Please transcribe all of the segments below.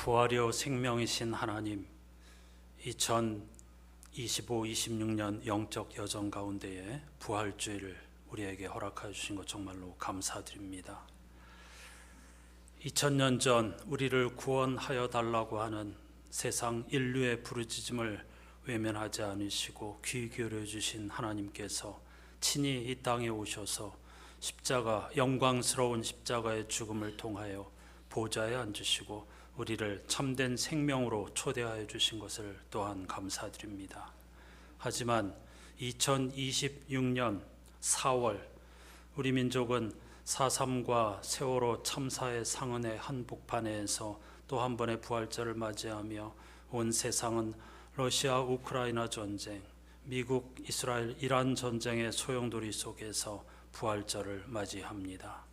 부활이요 생명이신 하나님, 2025-26년 영적 여정 가운데에 부활주의를 우리에게 허락하여 주신 것 정말로 감사드립니다. 2000년 전 우리를 구원하여 달라고 하는 세상 인류의 부르짖음을 외면하지 않으시고 귀 기울여 주신 하나님께서 친히 이 땅에 오셔서 십자가, 영광스러운 십자가의 죽음을 통하여 보좌에 앉으시고 우리를 참된 생명으로 초대하여 주신 것을 또한 감사드립니다. 하지만 2026년 4월 우리 민족은 4.3과 세월호 참사의 상흔의 한복판에서 또 한 번의 부활절을 맞이하며 온 세상은 러시아 우크라이나 전쟁, 미국 이스라엘 이란 전쟁의 소용돌이 속에서 부활절을 맞이합니다.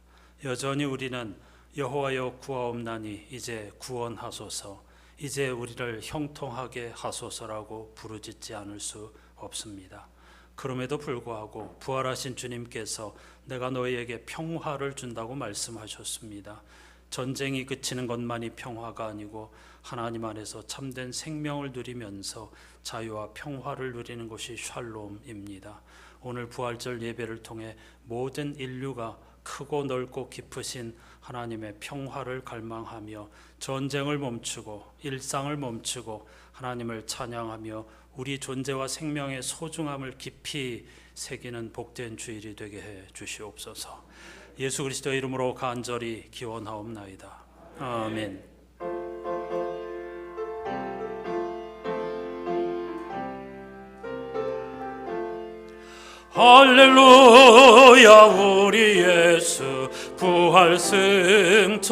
여전히 우리는 여호와여 구하옵나니 이제 구원하소서, 이제 우리를 형통하게 하소서라고 부르짖지 않을 수 없습니다. 그럼에도 불구하고 부활하신 주님께서 내가 너희에게 평화를 준다고 말씀하셨습니다. 전쟁이 그치는 것만이 평화가 아니고 하나님 안에서 참된 생명을 누리면서 자유와 평화를 누리는 것이 샬롬입니다. 오늘 부활절 예배를 통해 모든 인류가 크고 넓고 깊으신 하나님의 평화를 갈망하며 전쟁을 멈추고 일상을 멈추고 하나님을 찬양하며 우리 존재와 생명의 소중함을 깊이 새기는 복된 주일이 되게 해 주시옵소서. 예수 그리스도의 이름으로 간절히 기원하옵나이다. 아멘. 할렐루야, 우리 예수 부활 승천하셨네.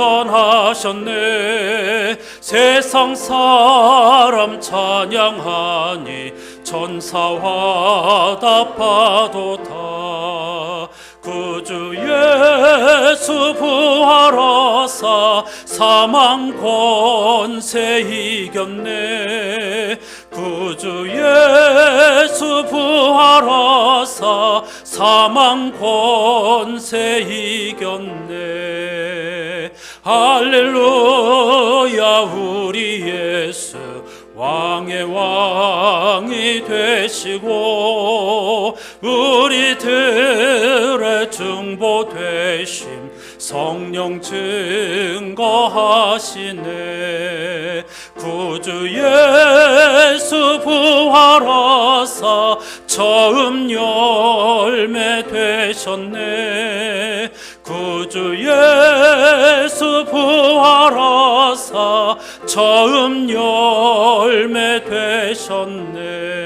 세상 사람 찬양하니 천사와 답하도다. 구주 예수 부활하사 사망 권세 이겼네. 구주 예수 부활하사 사망 권세 이겼네. 할렐루야, 우리 예수 왕의 왕이 되시고 우리들의 중보 되심 성령 증거하시네. 구주 예수 부활하사 처음 열매 되셨네. 구주 예수 부활하사 처음 열매 되셨네.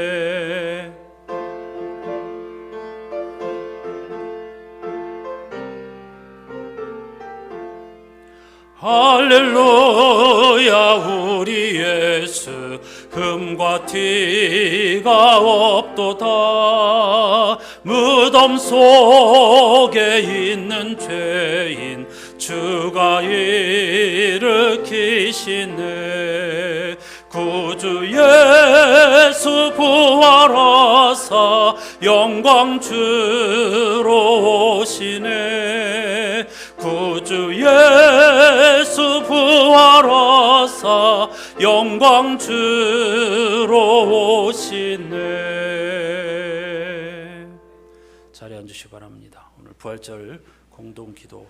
할렐루야, 우리 예수 흠과 티가 없도다. 무덤 속에 있는 죄인 주가 일으키시네. 구주 예수 부활하사 영광 주로 오시네. 구주 예수 부활하사 영광 주로 오시네. 자리에 앉으시기 바랍니다. 오늘 부활절 공동기도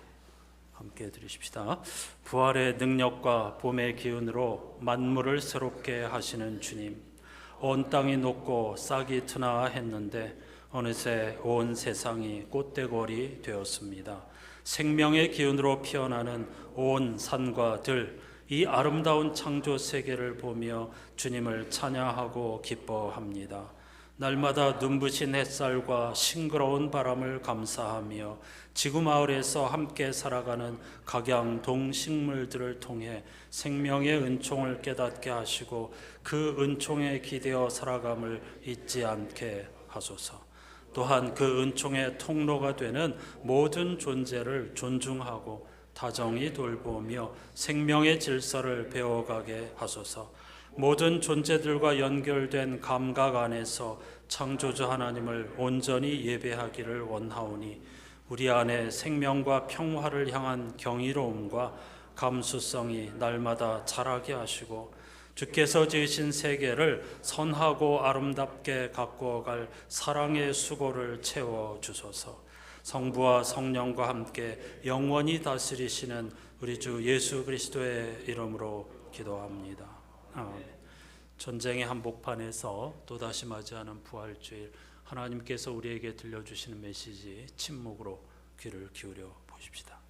함께 드리십시다. 부활의 능력과 봄의 기운으로 만물을 새롭게 하시는 주님, 온 땅이 녹고 싹이 트나 했는데 어느새 온 세상이 꽃대골이 되었습니다. 생명의 기운으로 피어나는 온 산과 들, 이 아름다운 창조 세계를 보며 주님을 찬양하고 기뻐합니다. 날마다 눈부신 햇살과 싱그러운 바람을 감사하며 지구 마을에서 함께 살아가는 각양 동식물들을 통해 생명의 은총을 깨닫게 하시고 그 은총에 기대어 살아감을 잊지 않게 하소서. 또한 그 은총의 통로가 되는 모든 존재를 존중하고 다정히 돌보며 생명의 질서를 배워가게 하소서. 모든 존재들과 연결된 감각 안에서 창조주 하나님을 온전히 예배하기를 원하오니 우리 안에 생명과 평화를 향한 경이로움과 감수성이 날마다 자라게 하시고 주께서 지으신 세계를 선하고 아름답게 가꾸어갈 사랑의 수고를 채워주소서. 성부와 성령과 함께 영원히 다스리시는 우리 주 예수 그리스도의 이름으로 기도합니다. 아멘. 전쟁의 한복판에서 또다시 맞이하는 부활주일, 하나님께서 우리에게 들려주시는 메시지 침묵으로 귀를 기울여 보십시다.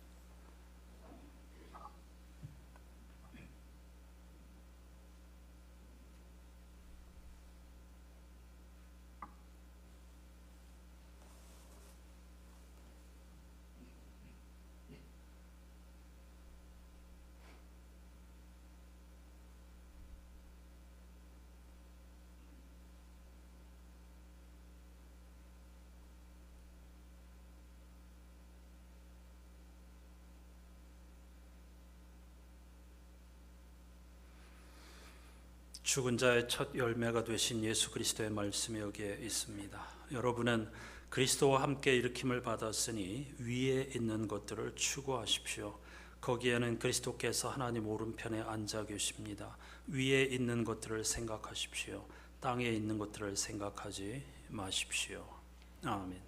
죽은 자의 첫 열매가 되신 예수 그리스도의 말씀이 여기에 있습니다. 여러분은 그리스도와 함께 일으킴을 받았으니 위에 있는 것들을 추구하십시오. 거기에는 그리스도께서 하나님 오른편에 앉아 계십니다. 위에 있는 것들을 생각하십시오. 땅에 있는 것들을 생각하지 마십시오. 아멘.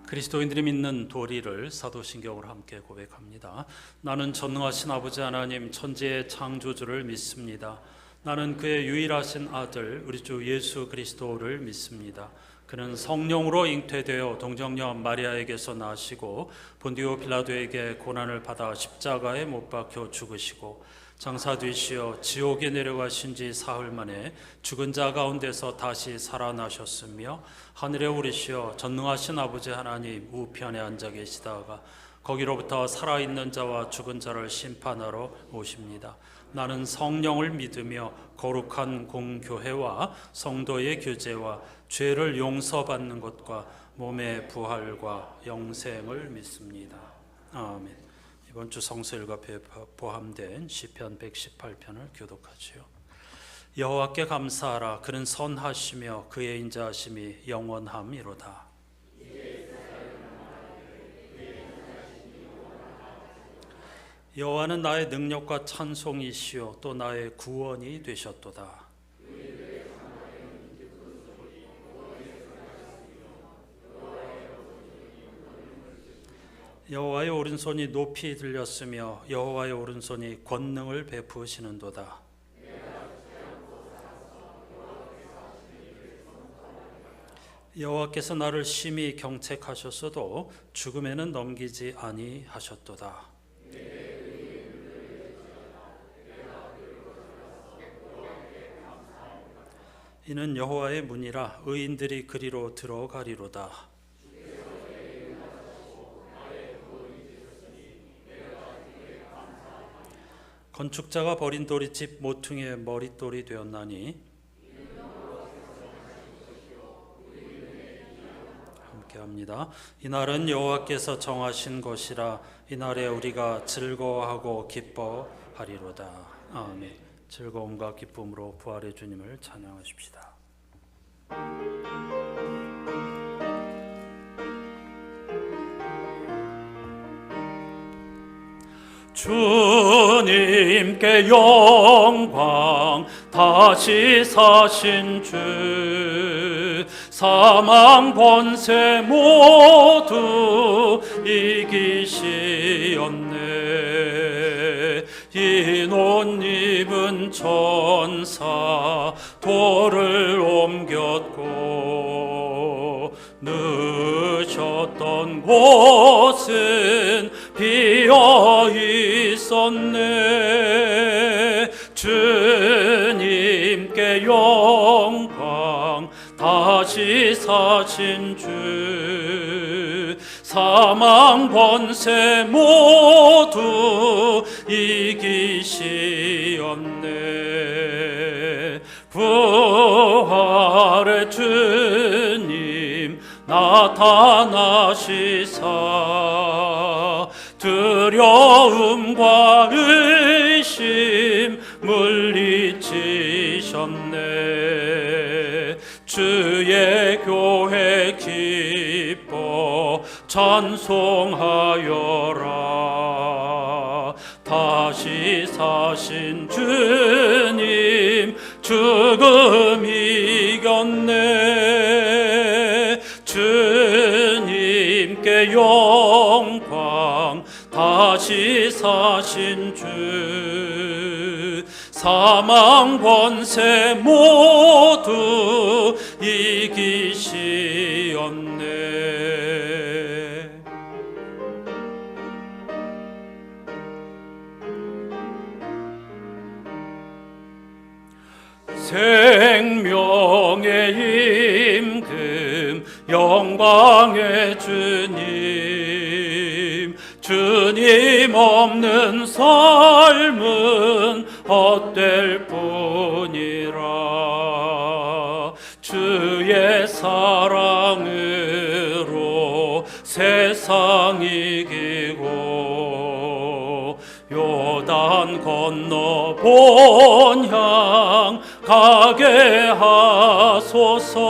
그리스도인들이 믿는 도리를 사도신경으로 함께 고백합니다. 나는 전능하신 아버지 하나님 천지의 창조주를 믿습니다. 나는 그의 유일하신 아들 우리 주 예수 그리스도를 믿습니다. 그는 성령으로 잉태되어 동정녀 마리아에게서 나시고 본디오 빌라도에게 고난을 받아 십자가에 못 박혀 죽으시고 장사되시어 지옥에 내려가신 지 사흘 만에 죽은 자 가운데서 다시 살아나셨으며 하늘에 오르시어 전능하신 아버지 하나님 우편에 앉아 계시다가 거기로부터 살아있는 자와 죽은 자를 심판하러 오십니다. 나는 성령을 믿으며 거룩한 공교회와 성도의 교제와 죄를 용서받는 것과 몸의 부활과 영생을 믿습니다. 아멘. 이번 주 성서일과에 포함된 시편 118편을 교독하지요. 여호와께 감사하라. 그는 선하시며 그의 인자하심이 영원함이로다. 여호와는 나의 능력과 찬송이시요 또 나의 구원이 되셨도다. 여호와의 오른손이 높이 들렸으며 여호와의 오른손이 권능을 베푸시는도다. 여호와께서 나를 심히 경책하셨어도 죽음에는 넘기지 아니하셨도다. 이는 여호와의 문이라 의인들이 그리로 들어가리로다. 건축자가 버린 돌이 집 모퉁이의 머릿돌이 되었나니 함께합니다. 이날은 여호와께서 정하신 것이라 이날에 우리가 즐거워하고 기뻐하리로다. 아멘. 즐거움과 기쁨으로 부활의 주님을 찬양하십시다. 주님께 영광 다시 사신 주 사망 권세 모두 이기시었네. 흰 옷 입은 천사 돌을 옮겼고 늦었던 곳은 비어 있었네. 주님께 영광 다시 사신 주 사망 권세 모두 이기시었네. 부활의 주님 나타나시사 두려움과 의심 물리치셨네. 주의 교회 기뻐 찬송하여라. 다시 사신 주님 죽음 이겼네. 주님께 영광. 다시 사신 주 사망 권세 모두 이기시었네. 생명의 임금 영광의 주님, 주님 없는 삶은 헛될 뿐이라. 주의 사랑으로 세상 이기고 요단 건너 본향 가게 하소서.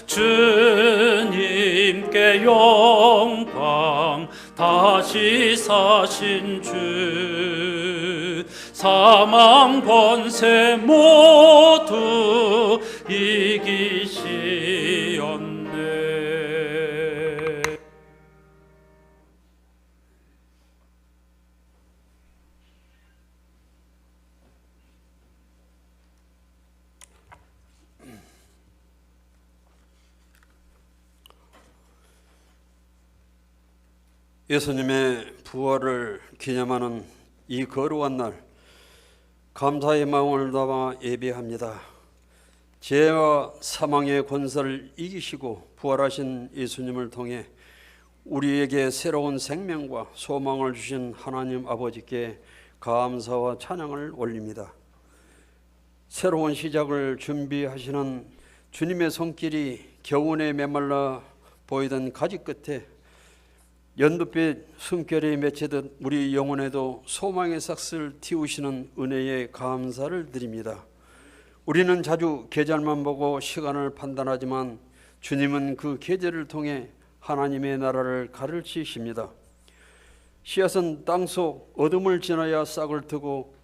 주님께 영광. 다시 사신 주 사망 권세 모두 이기시었네. 예수님의 부활을 기념하는 이 거룩한 날, 감사의 마음을 담아 예배합니다. 죄와 사망의 권세를 이기시고 부활하신 예수님을 통해 우리에게 새로운 생명과 소망을 주신 하나님 아버지께 감사와 찬양을 올립니다. 새로운 시작을 준비하시는 주님의 손길이 겨우내 메말라 보이던 가지 끝에 연두빛 숨결이 맺히듯 우리 영혼에도 소망의 싹을 틔우시는 은혜에 감사를 드립니다. 우리는 자주 계절만 보고 시간을 판단하지만 주님은 그 계절을 통해 하나님의 나라를 가르치십니다. 씨앗은 땅속 어둠을 지나야 싹을 트고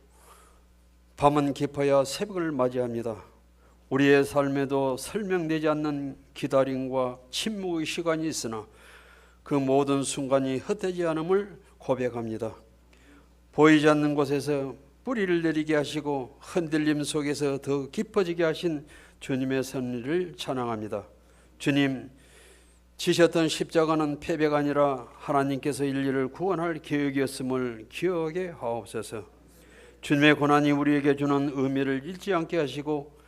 밤은 깊어야 새벽을 맞이합니다. 우리의 삶에도 설명되지 않는 기다림과 침묵의 시간이 있으나 그 모든 순간이 헛되지 않음을 고백합니다. 보이지 않는 곳에서 뿌리를 내리게 하시고 흔들림 속에서 더 깊어지게 하신 주님의 섭리를 찬양합니다. 주님, 지셨던 십자가는 패배가 아니라 하나님께서 인류를 구원할 계획이었음을 기억하게 하옵소서. 주님의 고난이 우리에게 주는 의미를 잃지 않게 하시고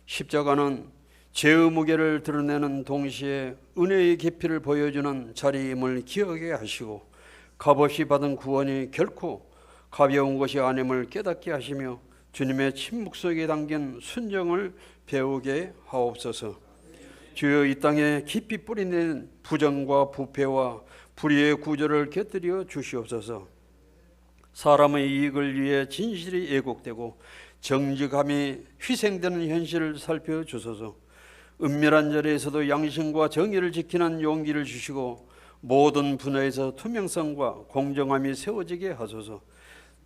십자가는 죄의 무게를 드러내는 동시에 은혜의 깊이를 보여주는 자리임을 기억하게 하시고 값없이 받은 구원이 결코 가벼운 것이 아님을 깨닫게 하시며 주님의 침묵 속에 담긴 순정을 배우게 하옵소서. 주여, 이 땅에 깊이 뿌리낸 부정과 부패와 불의의 구조를 곁들여 주시옵소서. 사람의 이익을 위해 진실이 왜곡되고 정직함이 희생되는 현실을 살펴주소서. 은밀한 자리에서도 양심과 정의를 지키는 용기를 주시고 모든 분야에서 투명성과 공정함이 세워지게 하소서.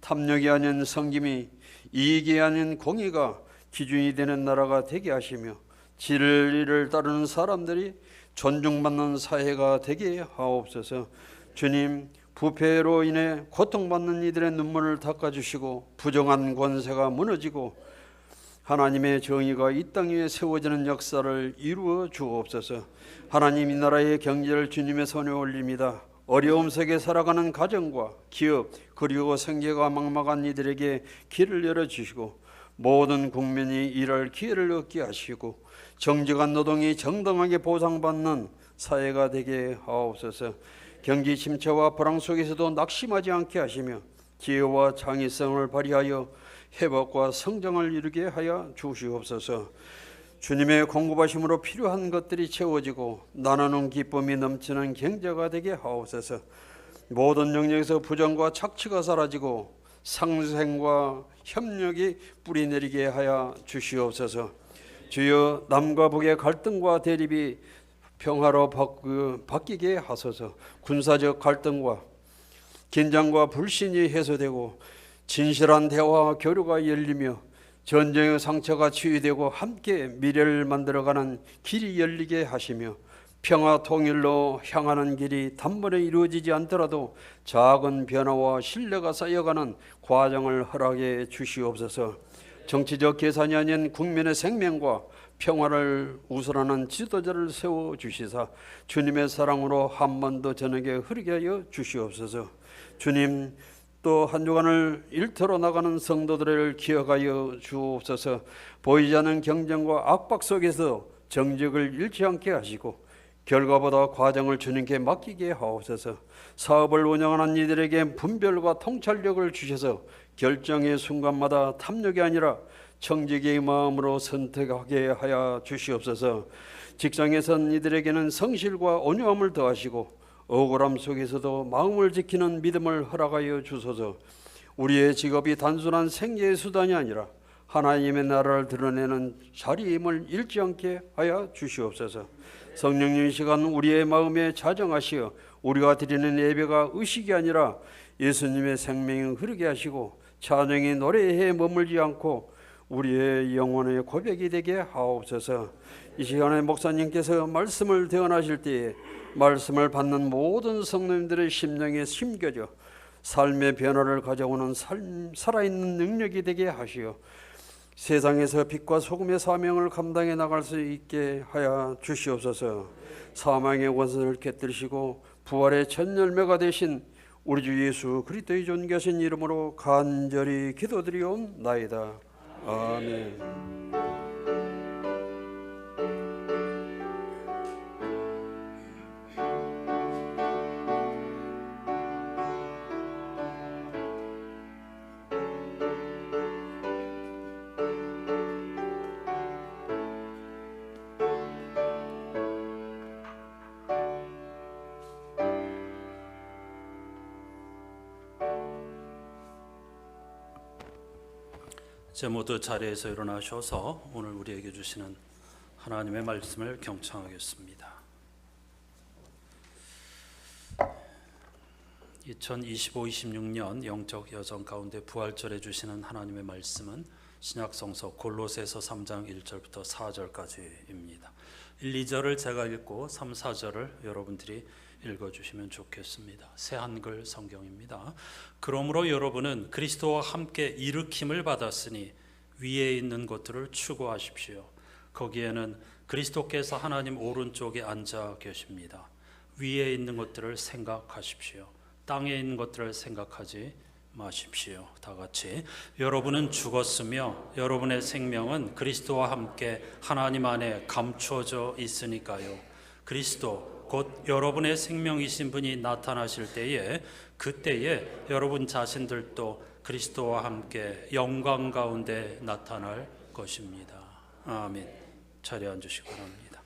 탐욕이 아닌 성김이, 이익이 아닌 공의가 기준이 되는 나라가 되게 하시며 진리를 따르는 사람들이 존중받는 사회가 되게 하옵소서. 주님, 부패로 인해 고통받는 이들의 눈물을 닦아주시고 부정한 권세가 무너지고 하나님의 정의가 이 땅 위에 세워지는 역사를 이루어 주옵소서. 하나님, 이 나라의 경제를 주님의 손에 올립니다. 어려움 속에 살아가는 가정과 기업 그리고 생계가 막막한 이들에게 길을 열어주시고 모든 국민이 일할 기회를 얻게 하시고 정직한 노동이 정당하게 보상받는 사회가 되게 하옵소서. 경기 침체와 불황 속에서도 낙심하지 않게 하시며 지혜와 창의성을 발휘하여 회복과 성장을 이루게 하여 주시옵소서. 주님의 공급하심으로 필요한 것들이 채워지고 나누는 기쁨이 넘치는 경제가 되게 하옵소서. 모든 영역에서 부정과 착취가 사라지고 상생과 협력이 뿌리내리게 하여 주시옵소서. 주여 남과 북의 갈등과 대립이 평화로 바뀌게 하소서. 군사적 갈등과 긴장과 불신이 해소되고 진실한 대화와 교류가 열리며 전쟁의 상처가 치유되고 함께 미래를 만들어가는 길이 열리게 하시며 평화 통일로 향하는 길이 단번에 이루어지지 않더라도 작은 변화와 신뢰가 쌓여가는 과정을 허락해 주시옵소서. 정치적 계산이 아닌 국민의 생명과 평화를 우선하는 지도자를 세워주시사 주님의 사랑으로 한반도 전역에 흐르게 하여 주시옵소서. 주님, 또 한 주간을 일터로 나가는 성도들을 기억하여 주옵소서. 보이지 않는 경쟁과 압박 속에서 정직을 잃지 않게 하시고 결과보다 과정을 주님께 맡기게 하옵소서. 사업을 운영하는 이들에게 분별과 통찰력을 주셔서 결정의 순간마다 탐욕이 아니라 청지기의 마음으로 선택하게 하여 주시옵소서. 직장에선 이들에게는 성실과 온유함을 더하시고 억울함 속에서도 마음을 지키는 믿음을 허락하여 주소서. 우리의 직업이 단순한 생계의 수단이 아니라 하나님의 나라를 드러내는 자리임을 잃지 않게 하여 주시옵소서. 성령님, 이 시간 우리의 마음에 자정하시어 우리가 드리는 예배가 의식이 아니라 예수님의 생명이 흐르게 하시고 찬양이 노래에 머물지 않고 우리의 영혼의 고백이 되게 하옵소서. 이 시간에 목사님께서 말씀을 대언하실 때에 말씀을 받는 모든 성도님들의 심령에 심겨져 삶의 변화를 가져오는 살아있는 능력이 되게 하시어 세상에서 빛과 소금의 사명을 감당해 나갈 수 있게 하여 주시옵소서. 사망의 원수를 깨뜨리시고 부활의 첫 열매가 되신 우리 주 예수 그리스도의 존귀하신 이름으로 간절히 기도드리옵나이다. 아멘. 이제 모두 자리에서 일어나셔서 오늘 우리에게 주시는 하나님의 말씀을 경청하겠습니다. 2025-26년 영적 여정 가운데 부활절에 주시는 하나님의 말씀은 신약성서 골로새서 3장 1절부터 4절까지입니다. 1, 2절을 제가 읽고 3, 4절을 여러분들이 읽어주시면 좋겠습니다. 새 한글 성경입니다. 그러므로 여러분은 그리스도와 함께 일으킴을 받았으니 위에 있는 것들을 추구하십시오. 거기에는 그리스도께서 하나님 오른쪽에 앉아 계십니다. 위에 있는 것들을 생각하십시오. 땅에 있는 것들을 생각하지 마십시오. 다 같이. 여러분은 죽었으며 여러분의 생명은 그리스도와 함께 하나님 안에 감추어져 있으니까요. 그리스도 곧 여러분의 생명이신 분이 나타나실 때에 그때에 여러분 자신들도 그리스도와 함께 영광 가운데 나타날 것입니다. 아멘. 자리에 앉으시기 바랍니다.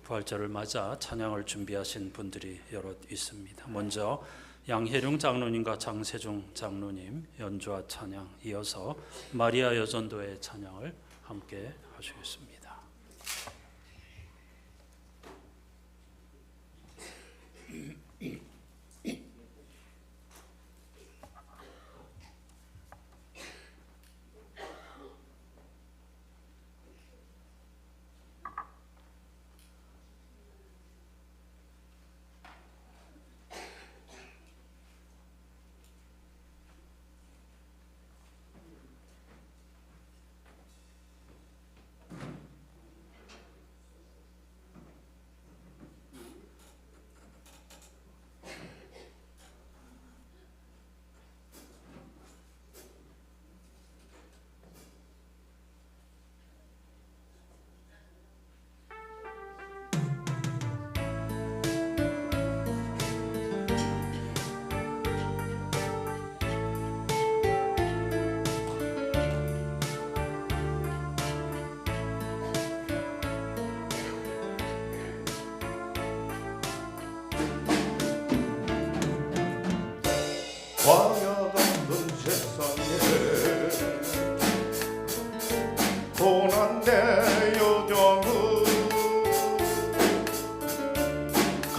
부활절을 맞아 찬양을 준비하신 분들이 여럿 있습니다. 먼저 양혜룡 장로님과 장세중 장로님 연주와 찬양, 이어서 마리아 여전도의 찬양을 함께 하시겠습니다.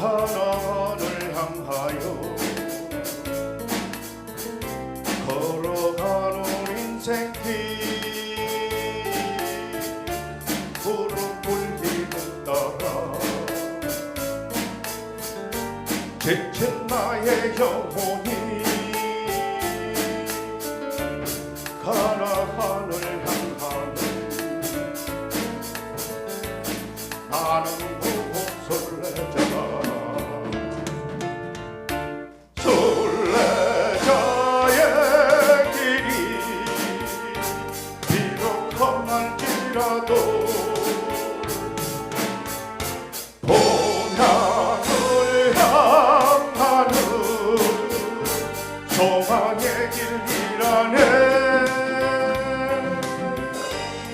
가나안을 향하여 걸어가는 인생길 푸른 불길을 따라 지친 나의 영혼이 가나안을 향하는 나는 설레자 설레자의 길이 비록 험할지라도 본향을 향하는 소망의 길이라네.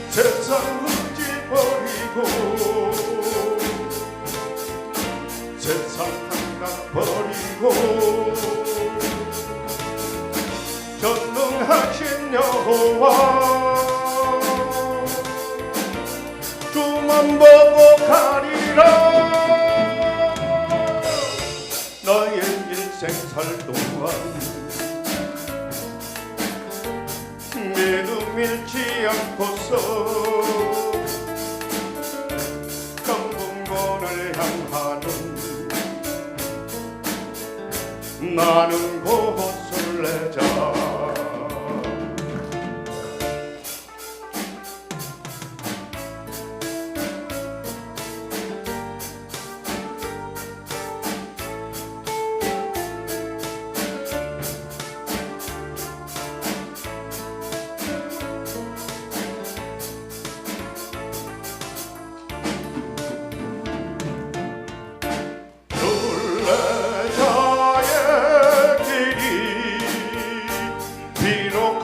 세상 흙지 버리고 세상 한강 버리고 전능하신 여호와 주만 보고 가리라. 나의 인생 살 동안 믿음 잃지 않고서 강풍권을 향하는 나는 곧 설레자.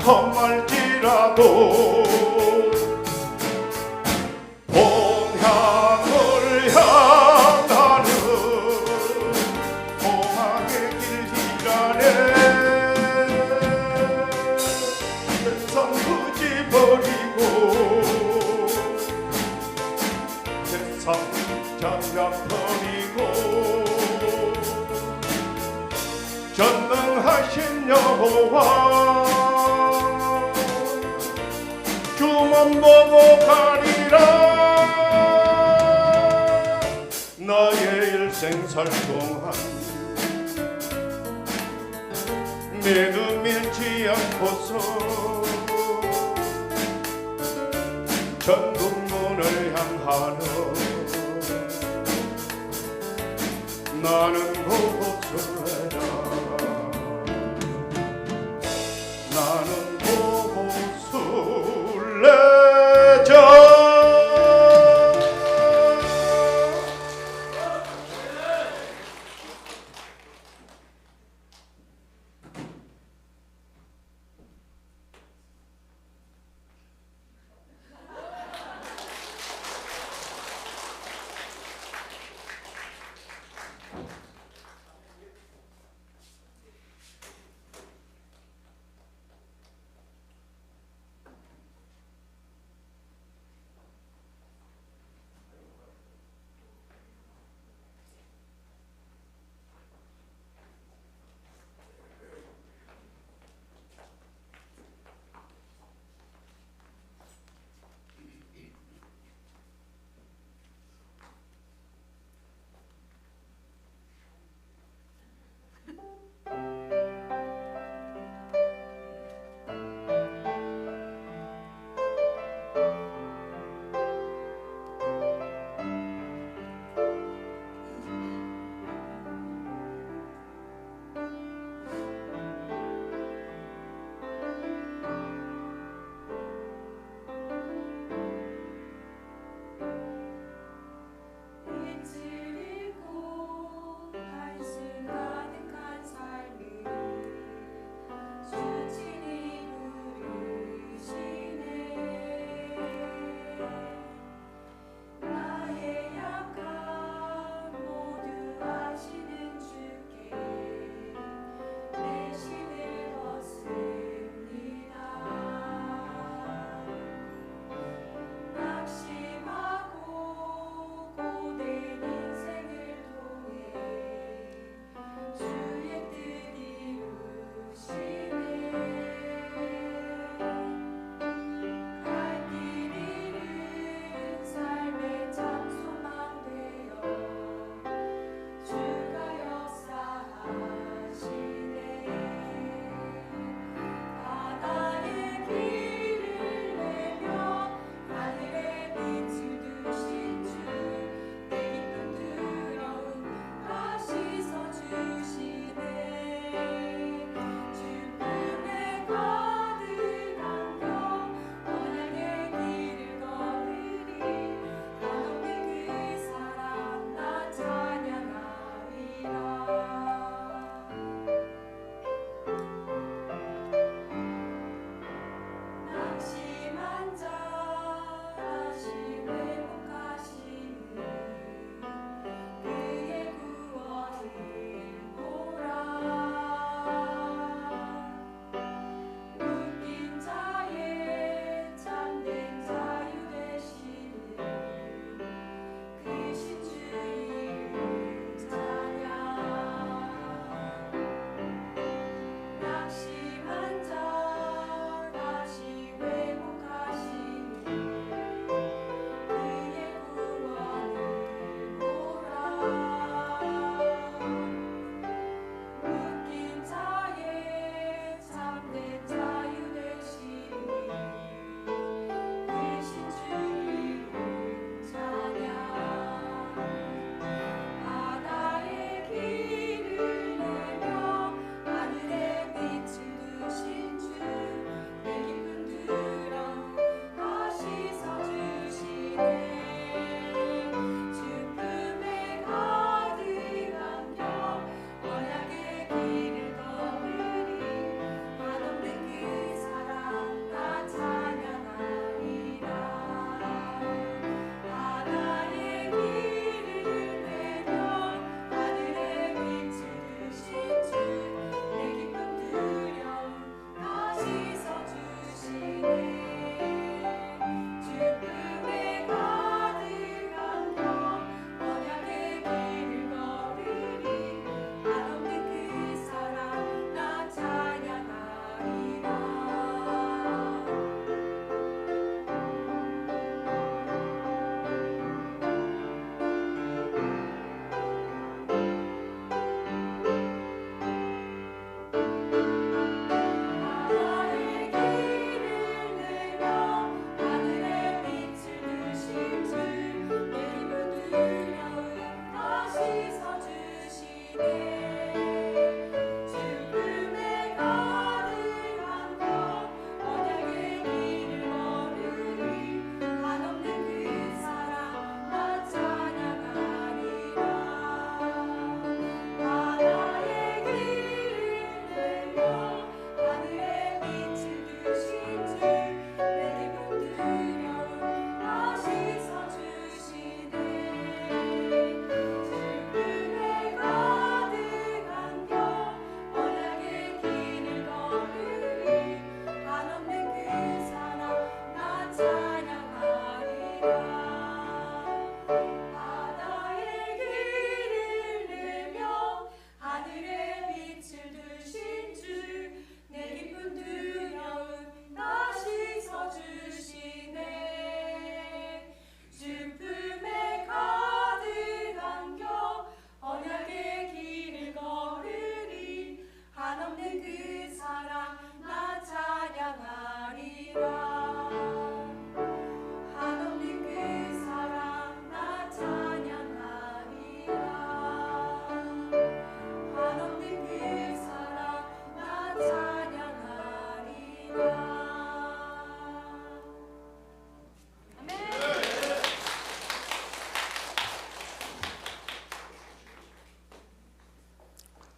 험할지라도 본향을 향하는 소망의 길이라네. 세상 굳이 버리고 세상 장작 버리고 전능하신 여호와 주만 보고 가리라. 나의 일생 살 동안 믿음 잃지 않고서 천국문을 향하는 나는 곧 설레자. 나는 곧 설레자.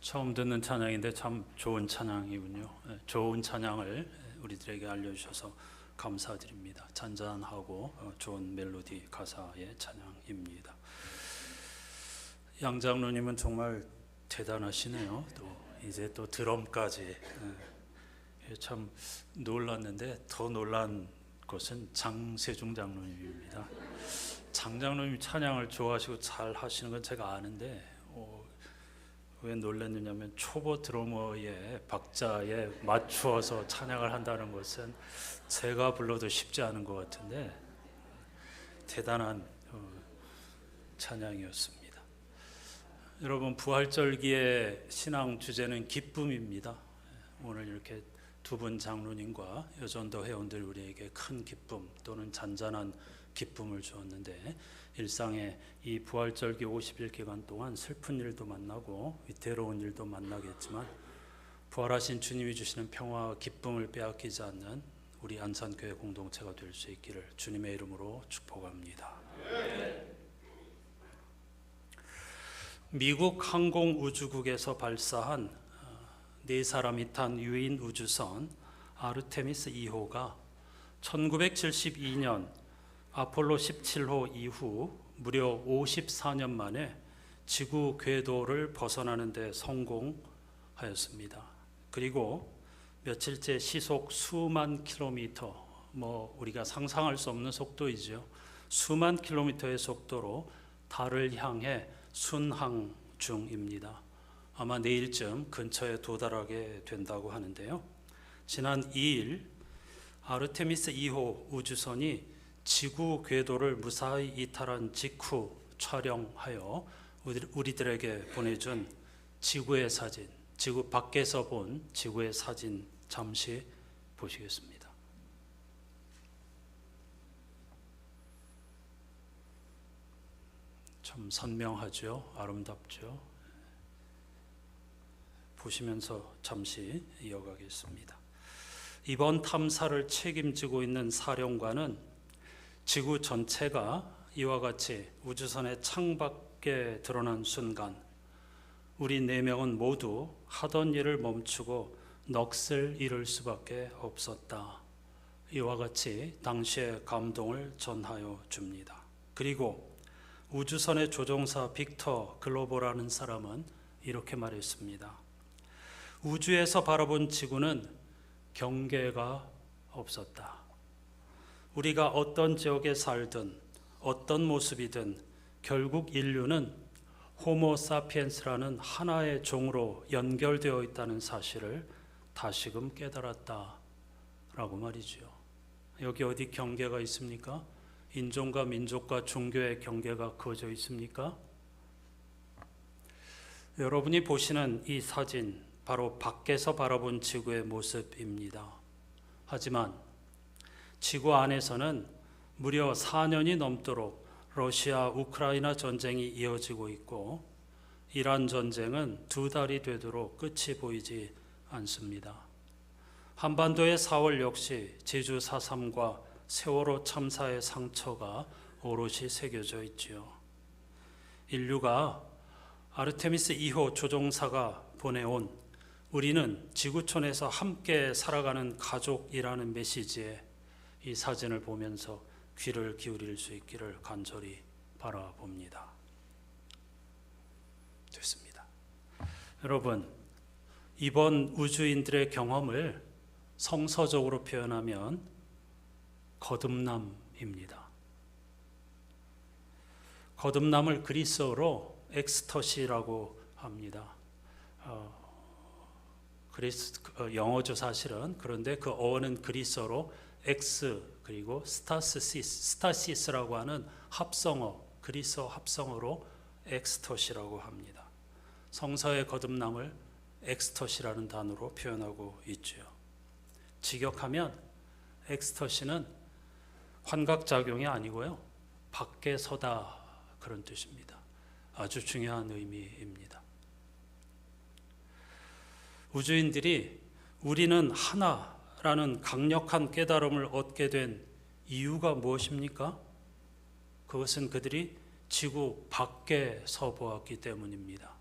처음 듣는 찬양인데 참 좋은 찬양이군요. 좋은 찬양을 우리들에게 알려주셔서 감사드립니다. 잔잔하고 좋은 멜로디 가사의 찬양입니다. 양 장로님은 정말 대단하시네요. 또 이제 또 드럼까지. 참 놀랐는데 더 놀란 것은 장세중 장로님입니다. 장 장로님 찬양을 좋아하시고 잘 하시는 건 제가 아는데 왜 놀랐느냐면 초보 드러머의 박자에 맞추어서 찬양을 한다는 것은 제가 불러도 쉽지 않은 것 같은데 대단한 찬양이었습니다. 여러분, 부활절기의 신앙 주제는 기쁨입니다. 오늘 이렇게 두 분 장로님과 여전도 회원들 우리에게 큰 기쁨 또는 잔잔한 기쁨을 주었는데, 일상의 이 부활절기 50일 기간 동안 슬픈 일도 만나고 위태로운 일도 만나겠지만 부활하신 주님이 주시는 평화와 기쁨을 빼앗기지 않는 우리 안산교회 공동체가 될 수 있기를 주님의 이름으로 축복합니다. 미국 항공우주국에서 발사한 4사람이 탄 유인 우주선 아르테미스 2호가 1972년 아폴로 17호 이후 무려 54년 만에 지구 궤도를 벗어나는 데 성공하였습니다. 그리고 며칠째 시속 수만 킬로미터, 우리가 상상할 수 없는 속도이죠. 수만 킬로미터의 속도로 달을 향해 순항 중입니다. 아마 내일쯤 근처에 도달하게 된다고 하는데요. 지난 2일 아르테미스 2호 우주선이 지구 궤도를 무사히 이탈한 직후 촬영하여 우리들에게 보내준 지구의 사진, 지구 밖에서 본 지구의 사진 잠시 보시겠습니다. 참 선명하죠. 아름답죠. 보시면서 잠시 이어가겠습니다. 이번 탐사를 책임지고 있는 사령관은 지구 전체가 이와 같이 우주선의 창밖에 드러난 순간 우리 4명은 모두 하던 일을 멈추고 넋을 잃을 수밖에 없었다. 이와 같이 당시의 감동을 전하여 줍니다. 그리고 우주선의 조종사 빅터 글로버라는 사람은 이렇게 말했습니다. 우주에서 바라본 지구는 경계가 없었다. 우리가 어떤 지역에 살든 어떤 모습이든 결국 인류는 호모사피엔스라는 하나의 종으로 연결되어 있다는 사실을 다시금 깨달았다 라고 말이죠. 여기 어디 경계가 있습니까? 인종과 민족과 종교의 경계가 그어져 있습니까? 여러분이 보시는 이 사진, 바로 밖에서 바라본 지구의 모습입니다. 하지만 지구 안에서는 무려 4년이 넘도록 러시아 우크라이나 전쟁이 이어지고 있고 이란 전쟁은 2달이 되도록 끝이 보이지 않습니다. 한반도의 4월 역시 제주 4.3과 세월호 참사의 상처가 오롯이 새겨져 있지요. 인류가 아르테미스 2호 조종사가 보내온 우리는 지구촌에서 함께 살아가는 가족이라는 메시지에 이 사진을 보면서 귀를 기울일 수 있기를 간절히 바라봅니다. 됐습니다. 여러분, 이번 우주인들의 경험을 성서적으로 표현하면 거듭남입니다. 거듭남을 그리스어로 엑스터시라고 합니다. 영어죠 사실은. 그런데 그 어원은 그리스어로 엑스 그리고 스타시스라고 하는 합성어, 그리스어 합성어로 엑스터시라고 합니다. 성서의 거듭남을 엑스터시라는 단어로 표현하고 있죠. 직역하면 엑스터시는 환각작용이 아니고요, 밖에 서다, 그런 뜻입니다. 아주 중요한 의미입니다. 우주인들이 우리는 하나라는 강력한 깨달음을 얻게 된 이유가 무엇입니까? 그것은 그들이 지구 밖에 서 보았기 때문입니다.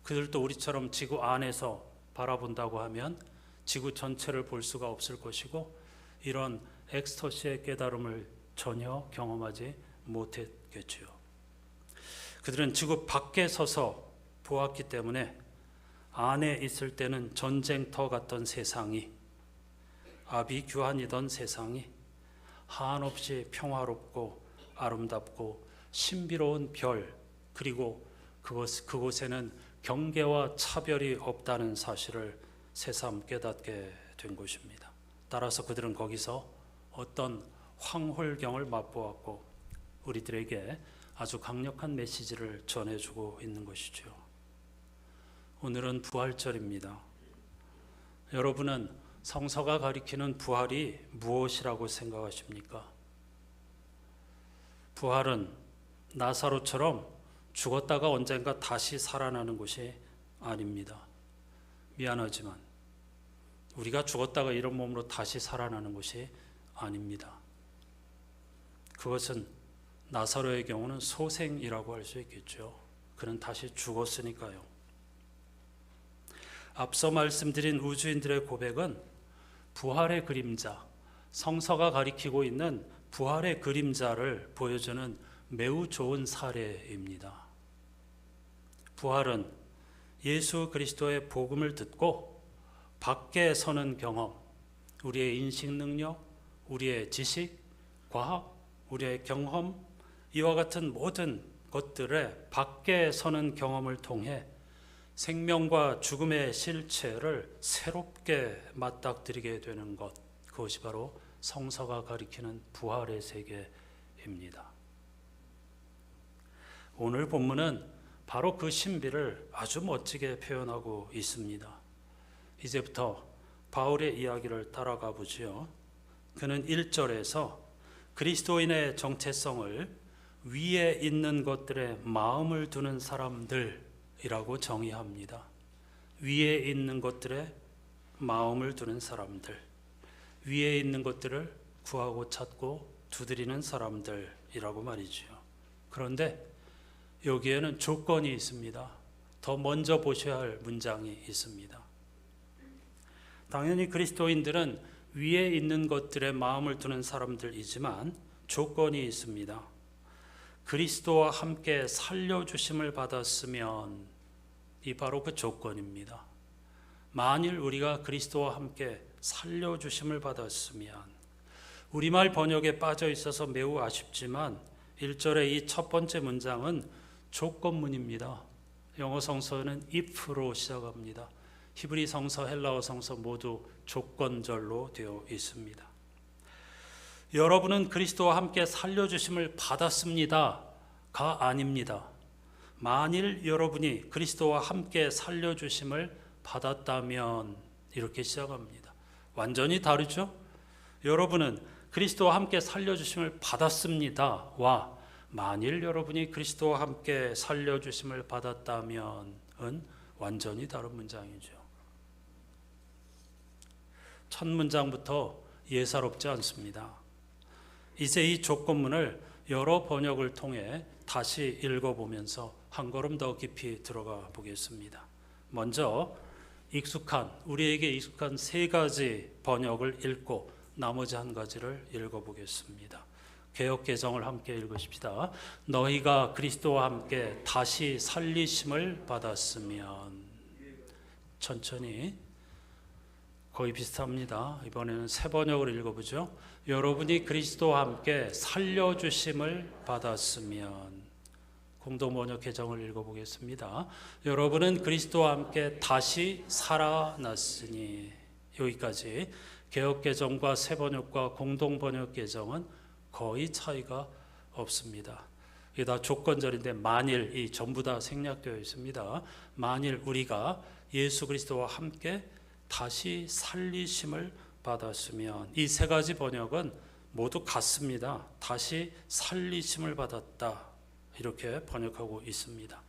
그들도 우리처럼 지구 안에서 바라본다고 하면 지구 전체를 볼 수가 없을 것이고 이런 엑스터시의 깨달음을 전혀 경험하지 못했겠지요. 그들은 지구 밖에 서서 보았기 때문에 안에 있을 때는 전쟁터 같던 세상이, 아비규환이던 세상이 한없이 평화롭고 아름답고 신비로운 별, 그리고 그곳에는 경계와 차별이 없다는 사실을 새삼 깨닫게 된 것입니다. 따라서 그들은 거기서 어떤 황홀경을 맛보았고 우리들에게 아주 강력한 메시지를 전해주고 있는 것이죠. 오늘은 부활절입니다. 여러분은 성서가 가리키는 부활이 무엇이라고 생각하십니까? 부활은 나사로처럼 죽었다가 언젠가 다시 살아나는 것이 아닙니다. 미안하지만 우리가 죽었다가 이런 몸으로 다시 살아나는 것이 아닙니다. 그것은 나사로의 경우는 소생이라고 할 수 있겠죠. 그는 다시 죽었으니까요. 앞서 말씀드린 우주인들의 고백은 부활의 그림자, 성서가 가리키고 있는 부활의 그림자를 보여주는 매우 좋은 사례입니다. 부활은 예수 그리스도의 복음을 듣고 밖에 서는 경험, 우리의 인식 능력, 우리의 지식, 과학, 우리의 경험, 이와 같은 모든 것들의 밖에 서는 경험을 통해 생명과 죽음의 실체를 새롭게 맞닥뜨리게 되는 것, 그것이 바로 성서가 가리키는 부활의 세계입니다. 오늘 본문은 바로 그 신비를 아주 멋지게 표현하고 있습니다. 이제부터 바울의 이야기를 따라가 보지요. 그는 1절에서 그리스도인의 정체성을 위에 있는 것들에 마음을 두는 사람들이라고 정의합니다. 위에 있는 것들에 마음을 두는 사람들, 위에 있는 것들을 구하고 찾고 두드리는 사람들이라고 말이지요. 그런데 여기에는 조건이 있습니다. 더 먼저 보셔야 할 문장이 있습니다. 당연히 그리스도인들은 위에 있는 것들에 마음을 두는 사람들이지만 조건이 있습니다. 그리스도와 함께 살려주심을 받았으면, 이 바로 그 조건입니다. 만일 우리가 그리스도와 함께 살려주심을 받았으면, 우리말 번역에 빠져 있어서 매우 아쉽지만 1절의 이 첫 번째 문장은 조건문입니다. 영어 성서는 if로 시작합니다. 히브리 성서, 헬라어 성서 모두 조건절로 되어 있습니다. 여러분은 그리스도와 함께 살려주심을 받았습니다가 아닙니다. 만일 여러분이 그리스도와 함께 살려주심을 받았다면, 이렇게 시작합니다. 완전히 다르죠? 여러분은 그리스도와 함께 살려주심을 받았습니다와 만일 여러분이 그리스도와 함께 살려주심을 받았다면은 완전히 다른 문장이죠. 첫 문장부터 예사롭지 않습니다. 이제 이 조건문을 여러 번역을 통해 다시 읽어보면서 한 걸음 더 깊이 들어가 보겠습니다. 먼저 우리에게 익숙한 세 가지 번역을 읽고 나머지 한 가지를 읽어보겠습니다. 개역개정을 함께 읽으십시다. 너희가 그리스도와 함께 다시 살리심을 받았으면. 천천히, 거의 비슷합니다. 이번에는 새 번역을 읽어보죠. 여러분이 그리스도와 함께 살려주심을 받았으면. 공동번역 개정을 읽어보겠습니다. 여러분은 그리스도와 함께 다시 살아났으니. 여기까지. 개역개정과 새 번역과 공동번역 개정은 거의 차이가 없습니다. 이게 다 조건절인데 만일, 이 전부 다 생략되어 있습니다. 만일 우리가 예수 그리스도와 함께 다시 살리심을 받았으면. 이 세 가지 번역은 모두 같습니다. 다시 살리심을 받았다, 이렇게 번역하고 있습니다.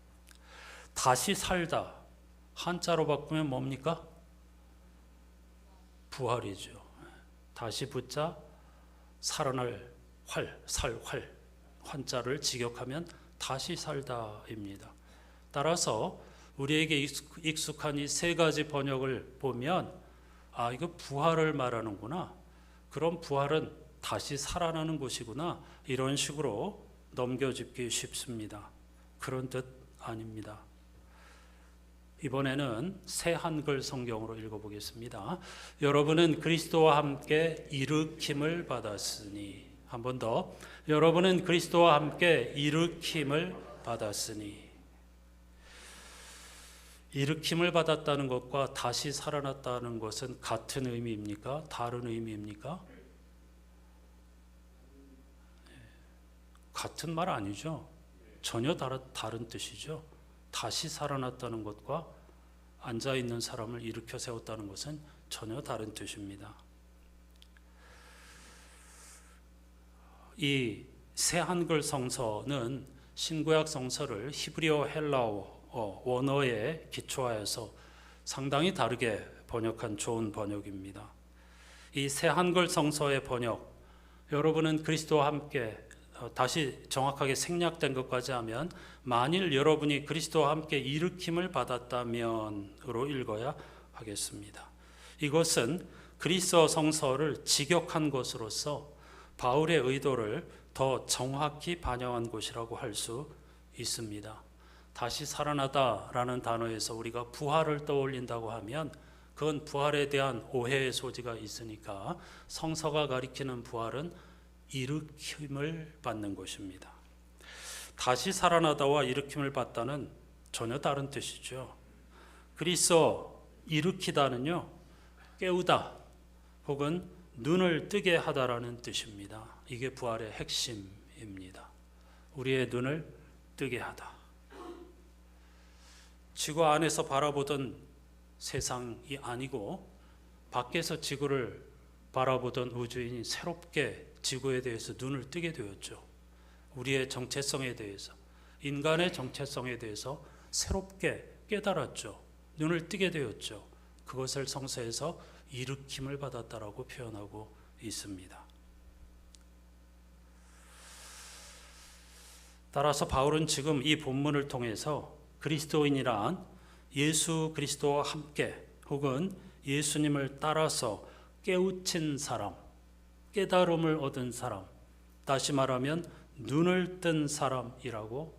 다시 살다, 한자로 바꾸면 뭡니까? 부활이죠. 다시 붙자 살아날 활, 환자를 직역하면 다시 살다입니다. 따라서 우리에게 익숙한 이 세 가지 번역을 보면 이거 부활을 말하는구나. 그럼 부활은 다시 살아나는 것이구나. 이런 식으로 넘겨짚기 쉽습니다. 그런 뜻 아닙니다. 이번에는 새 한글 성경으로 읽어보겠습니다. 여러분은 그리스도와 함께 일으킴을 받았으니. 한 번 더. 여러분은 그리스도와 함께 일으킴을 받았으니. 일으킴을 받았다는 것과 다시 살아났다는 것은 같은 의미입니까? 다른 의미입니까? 같은 말 아니죠. 전혀 다른 뜻이죠. 다시 살아났다는 것과 앉아있는 사람을 일으켜 세웠다는 것은 전혀 다른 뜻입니다. 이 새 한글 성서는 신구약 성서를 히브리어 헬라어 원어에 기초하여서 상당히 다르게 번역한 좋은 번역입니다. 이 새 한글 성서의 번역, 여러분은 그리스도와 함께, 다시 정확하게 생략된 것까지 하면 만일 여러분이 그리스도와 함께 일으킴을 받았다면으로 읽어야 하겠습니다. 이것은 그리스어 성서를 직역한 것으로서 바울의 의도를 더 정확히 반영한 것이라고 할 수 있습니다. 다시 살아나다라는 단어에서 우리가 부활을 떠올린다고 하면 그건 부활에 대한 오해의 소지가 있으니까 성서가 가리키는 부활은 일으킴을 받는 것입니다. 다시 살아나다와 일으킴을 받다는 전혀 다른 뜻이죠. 그리스어 일으키다는요, 깨우다 혹은 눈을 뜨게 하다라는 뜻입니다. 이게 부활의 핵심입니다. 우리의 눈을 뜨게 하다. 지구 안에서 바라보던 세상이 아니고 밖에서 지구를 바라보던 우주인이 새롭게 지구에 대해서 눈을 뜨게 되었죠. 우리의 정체성에 대해서, 인간의 정체성에 대해서 새롭게 깨달았죠. 눈을 뜨게 되었죠. 그것을 성서에서 일으킴을 받았다라고 표현하고 있습니다. 따라서 바울은 지금 이 본문을 통해서 그리스도인이란 예수 그리스도와 함께 혹은 예수님을 따라서 깨우친 사람, 깨달음을 얻은 사람, 다시 말하면 눈을 뜬 사람이라고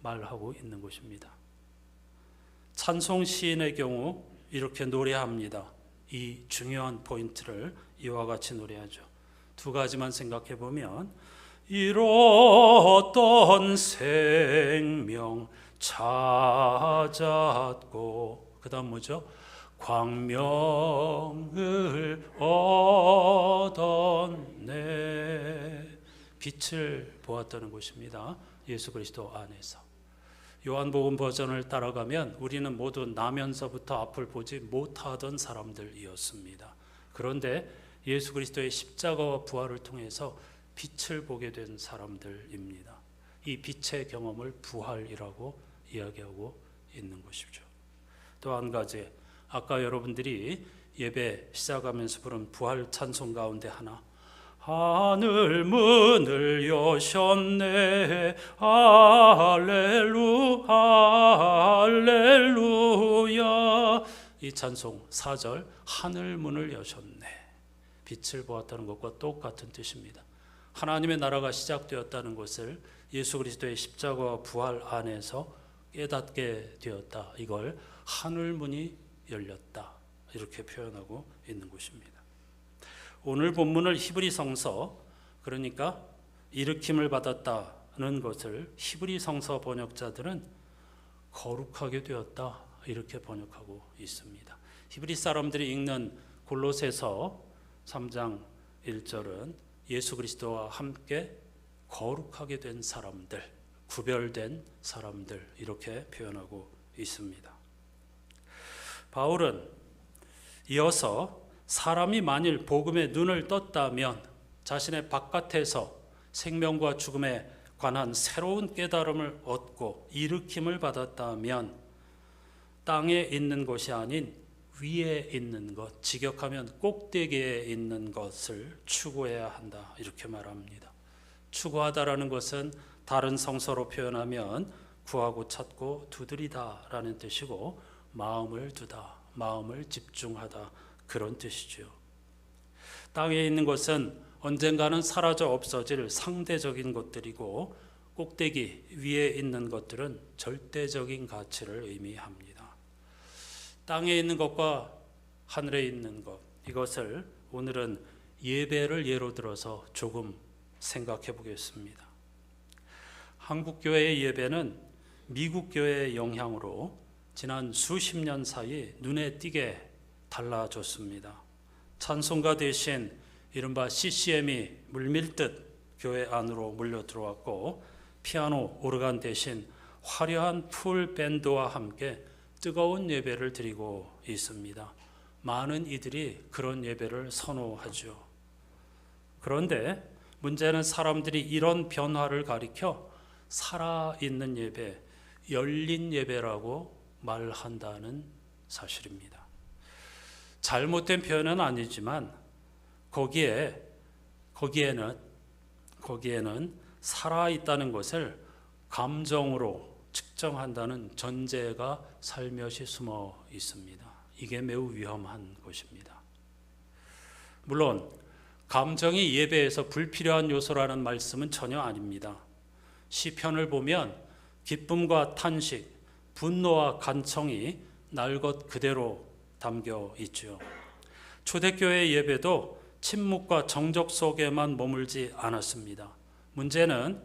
말하고 있는 것입니다. 찬송 시인의 경우 이렇게 노래합니다. 이 중요한 포인트를 이와 같이 노래하죠. 두 가지만 생각해 보면, 잃었던 생명 찾았고, 그 다음 뭐죠? 광명을 얻었네. 빛을 보았다는 것입니다. 예수 그리스도 안에서. 요한복음 버전을 따라가면 우리는 모두 나면서부터 앞을 보지 못하던 사람들이었습니다. 그런데 예수 그리스도의 십자가와 부활을 통해서 빛을 보게 된 사람들입니다. 이 빛의 경험을 부활이라고 이야기하고 있는 것이죠. 또 한 가지, 아까 여러분들이 예배 시작하면서 부른 부활 찬송 가운데 하나, 하늘 문을 여셨네 할렐루야. 이 찬송 4절, 하늘 문을 여셨네, 빛을 보았다는 것과 똑같은 뜻입니다. 하나님의 나라가 시작되었다는 것을 예수 그리스도의 십자가와 부활 안에서 깨닫게 되었다. 이걸 하늘 문이 열렸다, 이렇게 표현하고 있는 것입니다. 오늘 본문을 히브리 성서, 그러니까 일으킴을 받았다는 것을 히브리 성서 번역자들은 거룩하게 되었다, 이렇게 번역하고 있습니다. 히브리 사람들이 읽는 골로새서 3장 1절은 예수 그리스도와 함께 거룩하게 된 사람들, 구별된 사람들, 이렇게 표현하고 있습니다. 바울은 이어서 사람이 만일 복음에 눈을 떴다면 자신의 바깥에서 생명과 죽음에 관한 새로운 깨달음을 얻고 일으킴을 받았다면 땅에 있는 것이 아닌 위에 있는 것, 직역하면 꼭대기에 있는 것을 추구해야 한다, 이렇게 말합니다. 추구하다라는 것은 다른 성서로 표현하면 구하고 찾고 두드리다라는 뜻이고 마음을 두다, 마음을 집중하다 그런 뜻이죠. 땅에 있는 것은 언젠가는 사라져 없어질 상대적인 것들이고 꼭대기 위에 있는 것들은 절대적인 가치를 의미합니다. 땅에 있는 것과 하늘에 있는 것, 이것을 오늘은 예배를 예로 들어서 조금 생각해 보겠습니다. 한국 교회의 예배는 미국 교회의 영향으로 지난 수십 년 사이 눈에 띄게 달라졌습니다. 찬송가 대신 이른바 CCM이 물밀듯 교회 안으로 물려 들어왔고, 피아노, 오르간 대신 화려한 풀 밴드와 함께 뜨거운 예배를 드리고 있습니다. 많은 이들이 그런 예배를 선호하죠. 그런데 문제는 사람들이 이런 변화를 가리켜 살아있는 예배, 열린 예배라고 말한다는 사실입니다. 잘못된 표현은 아니지만 거기에는 살아있다는 것을 감정으로 측정한다는 전제가 살며시 숨어 있습니다. 이게 매우 위험한 것입니다. 물론 감정이 예배에서 불필요한 요소라는 말씀은 전혀 아닙니다. 시편을 보면 기쁨과 탄식, 분노와 간청이 날 것 그대로 담겨 있죠. 초대교회의 예배도 침묵과 정적 속에만 머물지 않았습니다. 문제는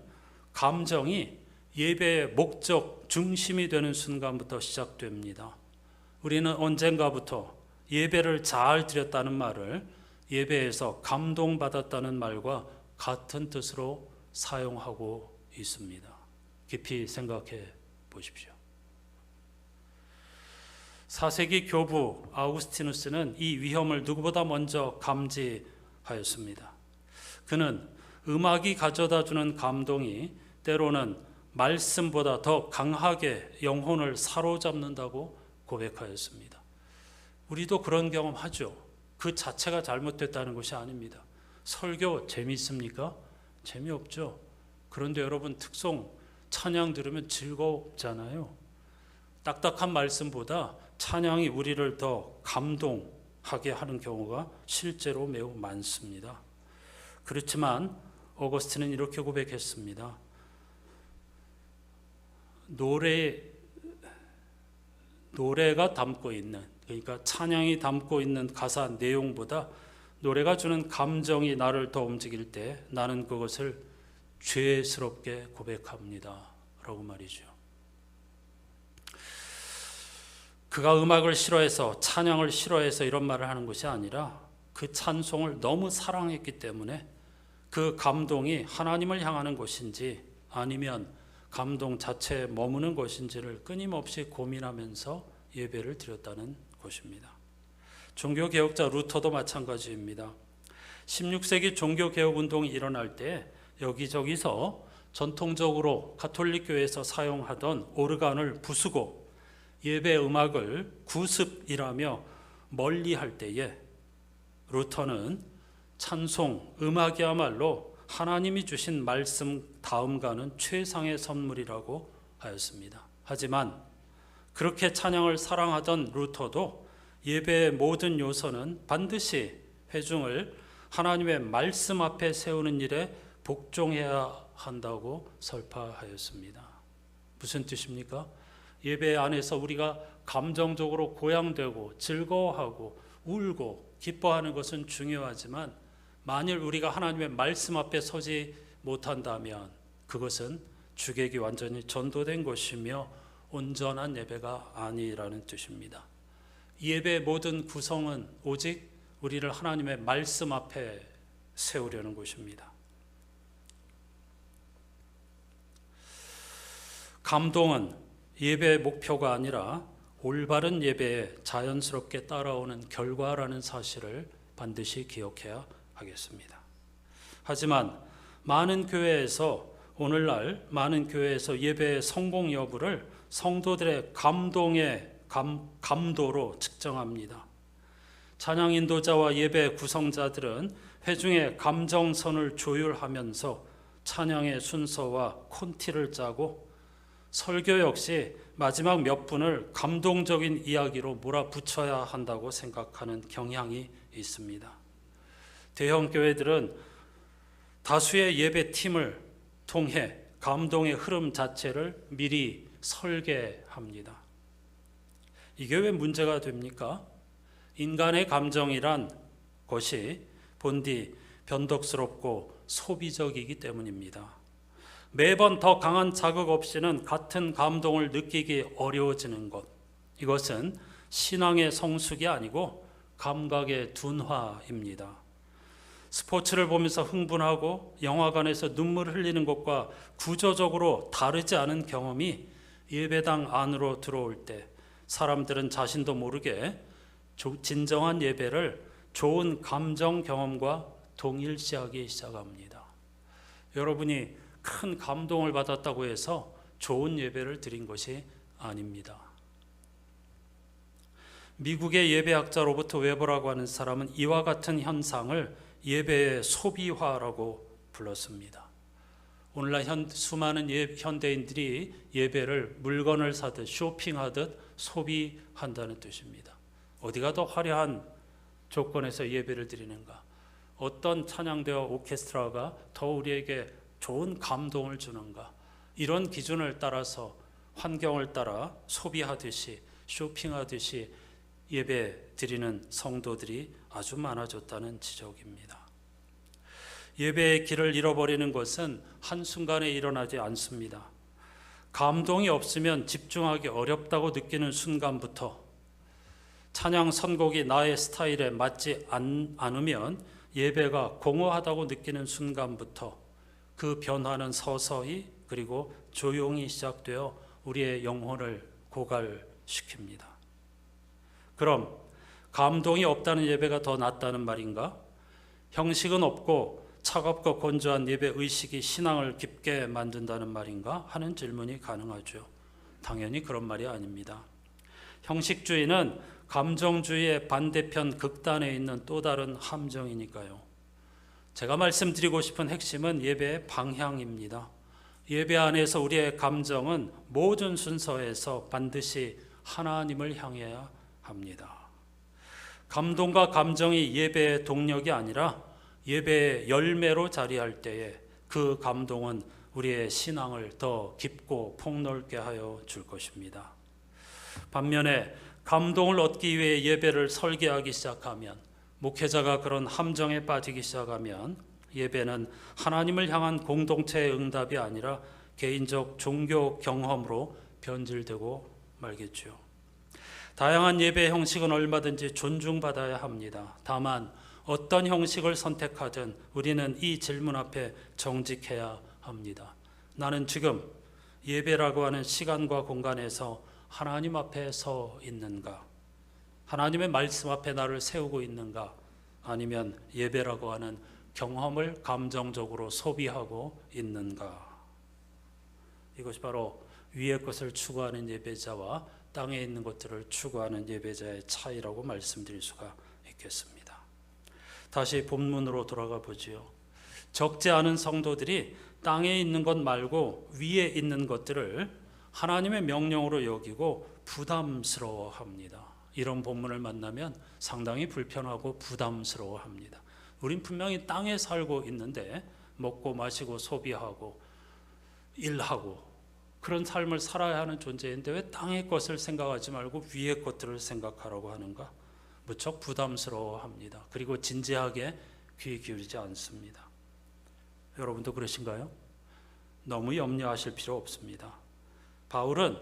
감정이 예배의 목적 중심이 되는 순간부터 시작됩니다. 우리는 언젠가부터 예배를 잘 드렸다는 말을 예배에서 감동받았다는 말과 같은 뜻으로 사용하고 있습니다. 깊이 생각해 보십시오. 4세기 교부 아우구스티누스는 이 위험을 누구보다 먼저 감지하였습니다. 그는 음악이 가져다주는 감동이 때로는 말씀보다 더 강하게 영혼을 사로잡는다고 고백하였습니다. 우리도 그런 경험하죠. 그 자체가 잘못됐다는 것이 아닙니다. 설교 재미있습니까? 재미없죠. 그런데 여러분, 특송 찬양 들으면 즐겁잖아요. 딱딱한 말씀보다 찬양이 우리를 더 감동하게 하는 경우가 실제로 매우 많습니다. 그렇지만 어거스틴은 이렇게 고백했습니다. 노래가 담고 있는, 그러니까 찬양이 담고 있는 가사 내용보다 노래가 주는 감정이 나를 더 움직일 때 나는 그것을 죄스럽게 고백합니다 라고 말이죠. 그가 음악을 싫어해서, 찬양을 싫어해서 이런 말을 하는 것이 아니라 그 찬송을 너무 사랑했기 때문에 그 감동이 하나님을 향하는 것인지 아니면 감동 자체에 머무는 것인지를 끊임없이 고민하면서 예배를 드렸다는 것입니다. 종교개혁자 루터도 마찬가지입니다. 16세기 종교개혁운동이 일어날 때 여기저기서 전통적으로 가톨릭 교회에서 사용하던 오르간을 부수고 예배 음악을 구습이라며 멀리할 때에 루터는 찬송, 음악이야말로 하나님이 주신 말씀 다음가는 최상의 선물이라고 하였습니다. 하지만 그렇게 찬양을 사랑하던 루터도 예배의 모든 요소는 반드시 회중을 하나님의 말씀 앞에 세우는 일에 복종해야 한다고 설파하였습니다. 무슨 뜻입니까? 예배 안에서 우리가 감정적으로 고양되고 즐거워하고 울고 기뻐하는 것은 중요하지만 만일 우리가 하나님의 말씀 앞에 서지 못한다면 그것은 주객이 완전히 전도된 것이며 온전한 예배가 아니라는 뜻입니다. 예배의 모든 구성은 오직 우리를 하나님의 말씀 앞에 세우려는 것입니다. 감동은 예배의 목표가 아니라 올바른 예배에 자연스럽게 따라오는 결과라는 사실을 반드시 기억해야 하겠습니다. 하지만 오늘날 많은 교회에서 예배의 성공 여부를 성도들의 감동의 감도로 측정합니다. 찬양 인도자와 예배 구성자들은 회중의 감정선을 조율하면서 찬양의 순서와 콘티를 짜고 설교 역시 마지막 몇 분을 감동적인 이야기로 몰아붙여야 한다고 생각하는 경향이 있습니다. 대형 교회들은 다수의 예배팀을 통해 감동의 흐름 자체를 미리 설계합니다. 이게 왜 문제가 됩니까? 인간의 감정이란 것이 본디 변덕스럽고 소비적이기 때문입니다. 매번 더 강한 자극 없이는 같은 감동을 느끼기 어려워지는 것, 이것은 신앙의 성숙이 아니고 감각의 둔화입니다. 스포츠를 보면서 흥분하고 영화관에서 눈물 흘리는 것과 구조적으로 다르지 않은 경험이 예배당 안으로 들어올 때 사람들은 자신도 모르게 진정한 예배를 좋은 감정 경험과 동일시하기 시작합니다. 여러분이 큰 감동을 받았다고 해서 좋은 예배를 드린 것이 아닙니다. 미국의 예배학자 로버트 웨버라고 하는 사람은 이와 같은 현상을 예배의 소비화라고 불렀습니다. 오늘날 수많은 현대인들이 예배를 물건을 사듯 쇼핑하듯 소비한다는 뜻입니다. 어디가 더 화려한 조건에서 예배를 드리는가? 어떤 찬양대와 오케스트라가 더 우리에게 좋은 감동을 주는가? 이런 기준을 따라서 환경을 따라 소비하듯이 쇼핑하듯이 예배 드리는 성도들이 아주 많아졌다는 지적입니다. 예배의 길을 잃어버리는 것은 한순간에 일어나지 않습니다. 감동이 없으면 집중하기 어렵다고 느끼는 순간부터, 찬양 선곡이 나의 스타일에 맞지 않으면 예배가 공허하다고 느끼는 순간부터 그 변화는 서서히 그리고 조용히 시작되어 우리의 영혼을 고갈시킵니다. 그럼 감동이 없다는 예배가 더 낫다는 말인가? 형식은 없고 차갑고 건조한 예배 의식이 신앙을 깊게 만든다는 말인가 하는 질문이 가능하죠. 당연히 그런 말이 아닙니다. 형식주의는 감정주의의 반대편 극단에 있는 또 다른 함정이니까요. 제가 말씀드리고 싶은 핵심은 예배의 방향입니다. 예배 안에서 우리의 감정은 모든 순서에서 반드시 하나님을 향해야 합니다. 감동과 감정이 예배의 동력이 아니라 예배의 열매로 자리할 때에 그 감동은 우리의 신앙을 더 깊고 폭넓게 하여 줄 것입니다. 반면에 감동을 얻기 위해 예배를 설계하기 시작하면, 목회자가 그런 함정에 빠지기 시작하면 예배는 하나님을 향한 공동체의 응답이 아니라 개인적 종교 경험으로 변질되고 말겠죠. 다양한 예배 형식은 얼마든지 존중받아야 합니다. 다만 어떤 형식을 선택하든 우리는 이 질문 앞에 정직해야 합니다. 나는 지금 예배라고 하는 시간과 공간에서 하나님 앞에 서 있는가? 하나님의 말씀 앞에 나를 세우고 있는가? 아니면 예배라고 하는 경험을 감정적으로 소비하고 있는가? 이것이 바로 위의 것을 추구하는 예배자와 땅에 있는 것들을 추구하는 예배자의 차이라고 말씀드릴 수가 있겠습니다. 다시 본문으로 돌아가 보지요. 적지 않은 성도들이 땅에 있는 것 말고 위에 있는 것들을 하나님의 명령으로 여기고 부담스러워합니다. 이런 본문을 만나면 상당히 불편하고 부담스러워합니다. 우린 분명히 땅에 살고 있는데 먹고 마시고 소비하고 일하고 그런 삶을 살아야 하는 존재인데 왜 땅의 것을 생각하지 말고 위의 것들을 생각하라고 하는가? 무척 부담스러워합니다. 그리고 진지하게 귀 기울이지 않습니다. 여러분도 그러신가요? 너무 염려하실 필요 없습니다. 바울은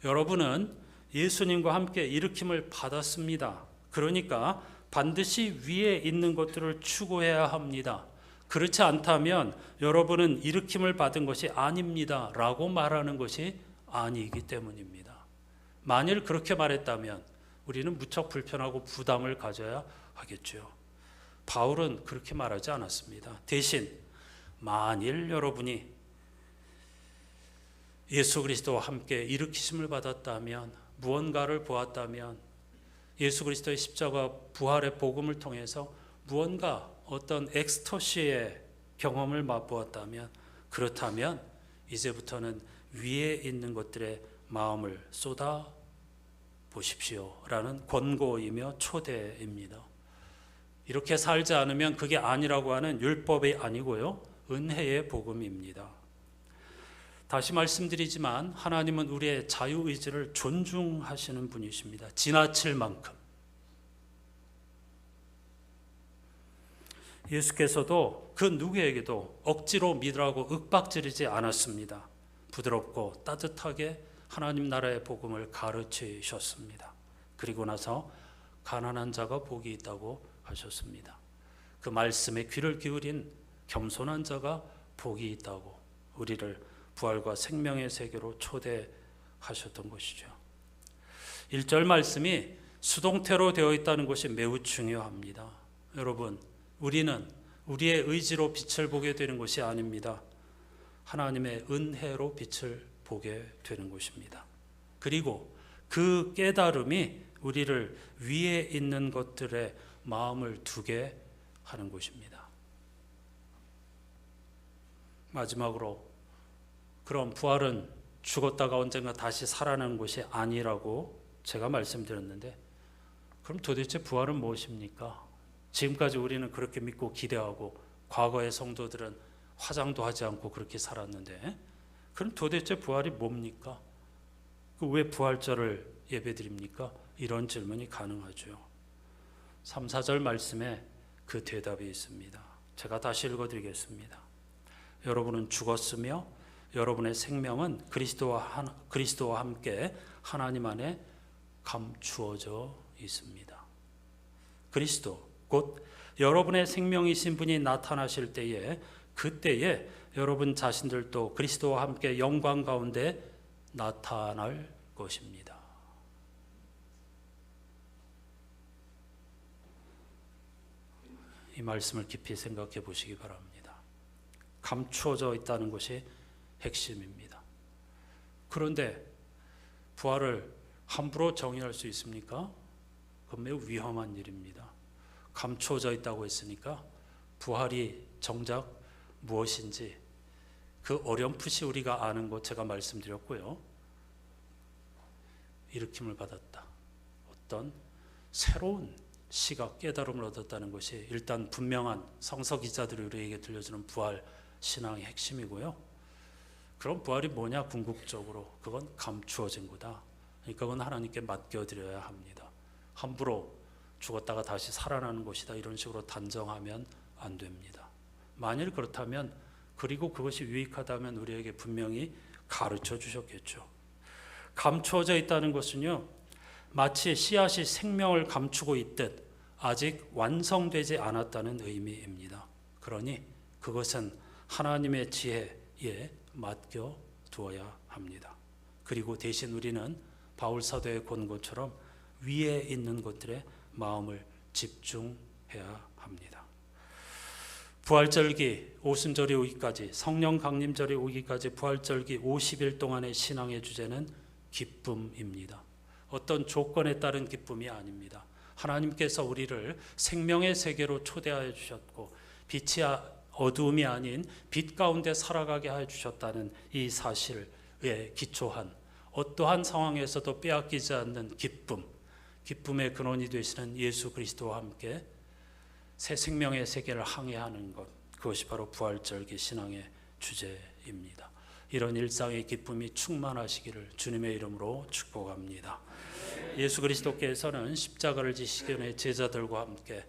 여러분은 예수님과 함께 일으킴을 받았습니다. 그러니까 반드시 위에 있는 것들을 추구해야 합니다. 그렇지 않다면 여러분은 일으킴을 받은 것이 아닙니다 라고 말하는 것이 아니기 때문입니다. 만일 그렇게 말했다면 우리는 무척 불편하고 부담을 가져야 하겠죠. 바울은 그렇게 말하지 않았습니다. 대신 만일 여러분이 예수 그리스도와 함께 일으키심을 받았다면, 무언가를 보았다면, 예수 그리스도의 십자가 부활의 복음을 통해서 무언가 어떤 엑스터시의 경험을 맛보았다면, 그렇다면 이제부터는 위에 있는 것들에 마음을 쏟아 보십시오라는 권고이며 초대입니다. 이렇게 살지 않으면 그게 아니라고 하는 율법이 아니고요, 은혜의 복음입니다. 다시 말씀드리지만 하나님은 우리의 자유의지를 존중하시는 분이십니다. 지나칠 만큼. 예수께서도 그 누구에게도 억지로 믿으라고 윽박지르지 않았습니다. 부드럽고 따뜻하게 하나님 나라의 복음을 가르치셨습니다. 그리고 나서 가난한 자가 복이 있다고 하셨습니다. 그 말씀에 귀를 기울인 겸손한 자가 복이 있다고 우리를 부활과 생명의 세계로 초대하셨던 것이죠. 1절 말씀이 수동태로 되어 있다는 것이 매우 중요합니다. 여러분, 우리는 우리의 의지로 빛을 보게 되는 것이 아닙니다. 하나님의 은혜로 빛을 보게 되는 것입니다. 그리고 그 깨달음이 우리를 위에 있는 것들에 마음을 두게 하는 것입니다. 마지막으로, 그럼 부활은 죽었다가 언젠가 다시 살아나는 것이 아니라고 제가 말씀드렸는데, 그럼 도대체 부활은 무엇입니까? 지금까지 우리는 그렇게 믿고 기대하고 과거의 성도들은 화장도 하지 않고 그렇게 살았는데, 그럼 도대체 부활이 뭡니까? 왜 부활절을 예배드립니까? 이런 질문이 가능하죠. 3, 4절 말씀에 그 대답이 있습니다. 제가 다시 읽어드리겠습니다. 여러분은 죽었으며 여러분의 생명은 그리스도와 함께 하나님 안에 감추어져 있습니다. 그리스도, 곧 여러분의 생명이신 분이 나타나실 때에, 그때에 여러분 자신들도 그리스도와 함께 영광 가운데 나타날 것입니다. 이 말씀을 깊이 생각해 보시기 바랍니다. 감추어져 있다는 것이 핵심입니다. 그런데 부활을 함부로 정의할 수 있습니까? 그건 매우 위험한 일입니다. 감추어져 있다고 했으니까 부활이 정작 무엇인지 그 어렴풋이 우리가 아는 것 제가 말씀드렸고요. 일으킴을 받았다. 어떤 새로운 시각, 깨달음을 얻었다는 것이 일단 분명한 성서 기자들이 우리에게 들려주는 부활 신앙의 핵심이고요. 그럼 부활이 뭐냐? 궁극적으로 그건 감추어진 거다. 그러니까 그건 하나님께 맡겨드려야 합니다. 함부로 죽었다가 다시 살아나는 것이다 이런 식으로 단정하면 안 됩니다. 만일 그렇다면, 그리고 그것이 유익하다면 우리에게 분명히 가르쳐 주셨겠죠. 감추어져 있다는 것은요, 마치 씨앗이 생명을 감추고 있듯 아직 완성되지 않았다는 의미입니다. 그러니 그것은 하나님의 지혜에 맡겨 두어야 합니다. 그리고 대신 우리는 바울 사도의 권고처럼 위에 있는 것들에 마음을 집중해야 합니다. 부활절기 오순절이 오기까지, 성령 강림절이 오기까지 부활절기 50일 동안의 신앙의 주제는 기쁨입니다. 어떤 조건에 따른 기쁨이 아닙니다. 하나님께서 우리를 생명의 세계로 초대하여 주셨고 빛이 어두움이 아닌 빛 가운데 살아가게 하여 주셨다는 이 사실에 기초한 어떠한 상황에서도 빼앗기지 않는 기쁨, 기쁨의 근원이 되시는 예수 그리스도와 함께 새 생명의 세계를 항해하는 것, 그것이 바로 부활절기 신앙의 주제입니다. 이런 일상의 기쁨이 충만하시기를 주님의 이름으로 축복합니다. 예수 그리스도께서는 십자가를 지시기 전에 제자들과 함께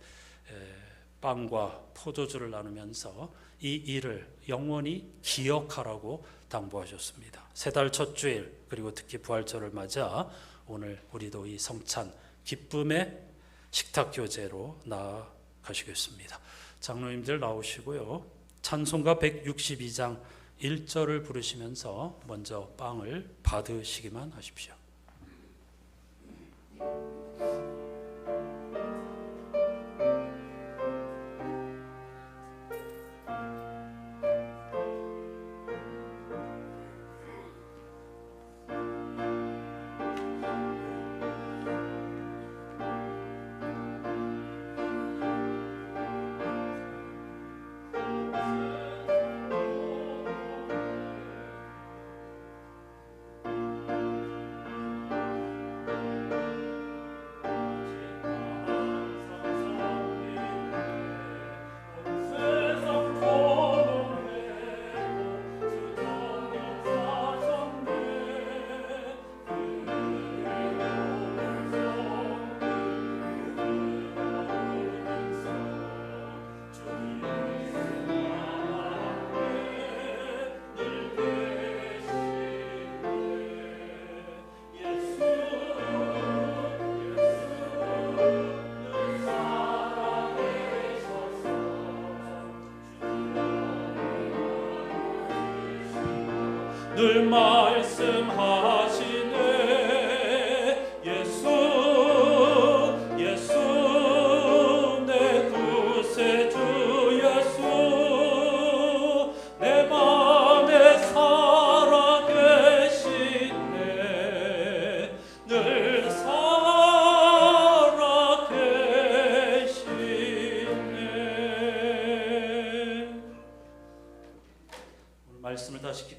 빵과 포도주를 나누면서 이 일을 영원히 기억하라고 당부하셨습니다. 세 달 첫 주일, 그리고 특히 부활절을 맞아 오늘 우리도 이 성찬 기쁨의 식탁 교제로 나아가시겠습니다. 장로님들 나오시고요. 찬송가 162장 1절을 부르시면서 먼저 빵을 받으시기만 하십시오.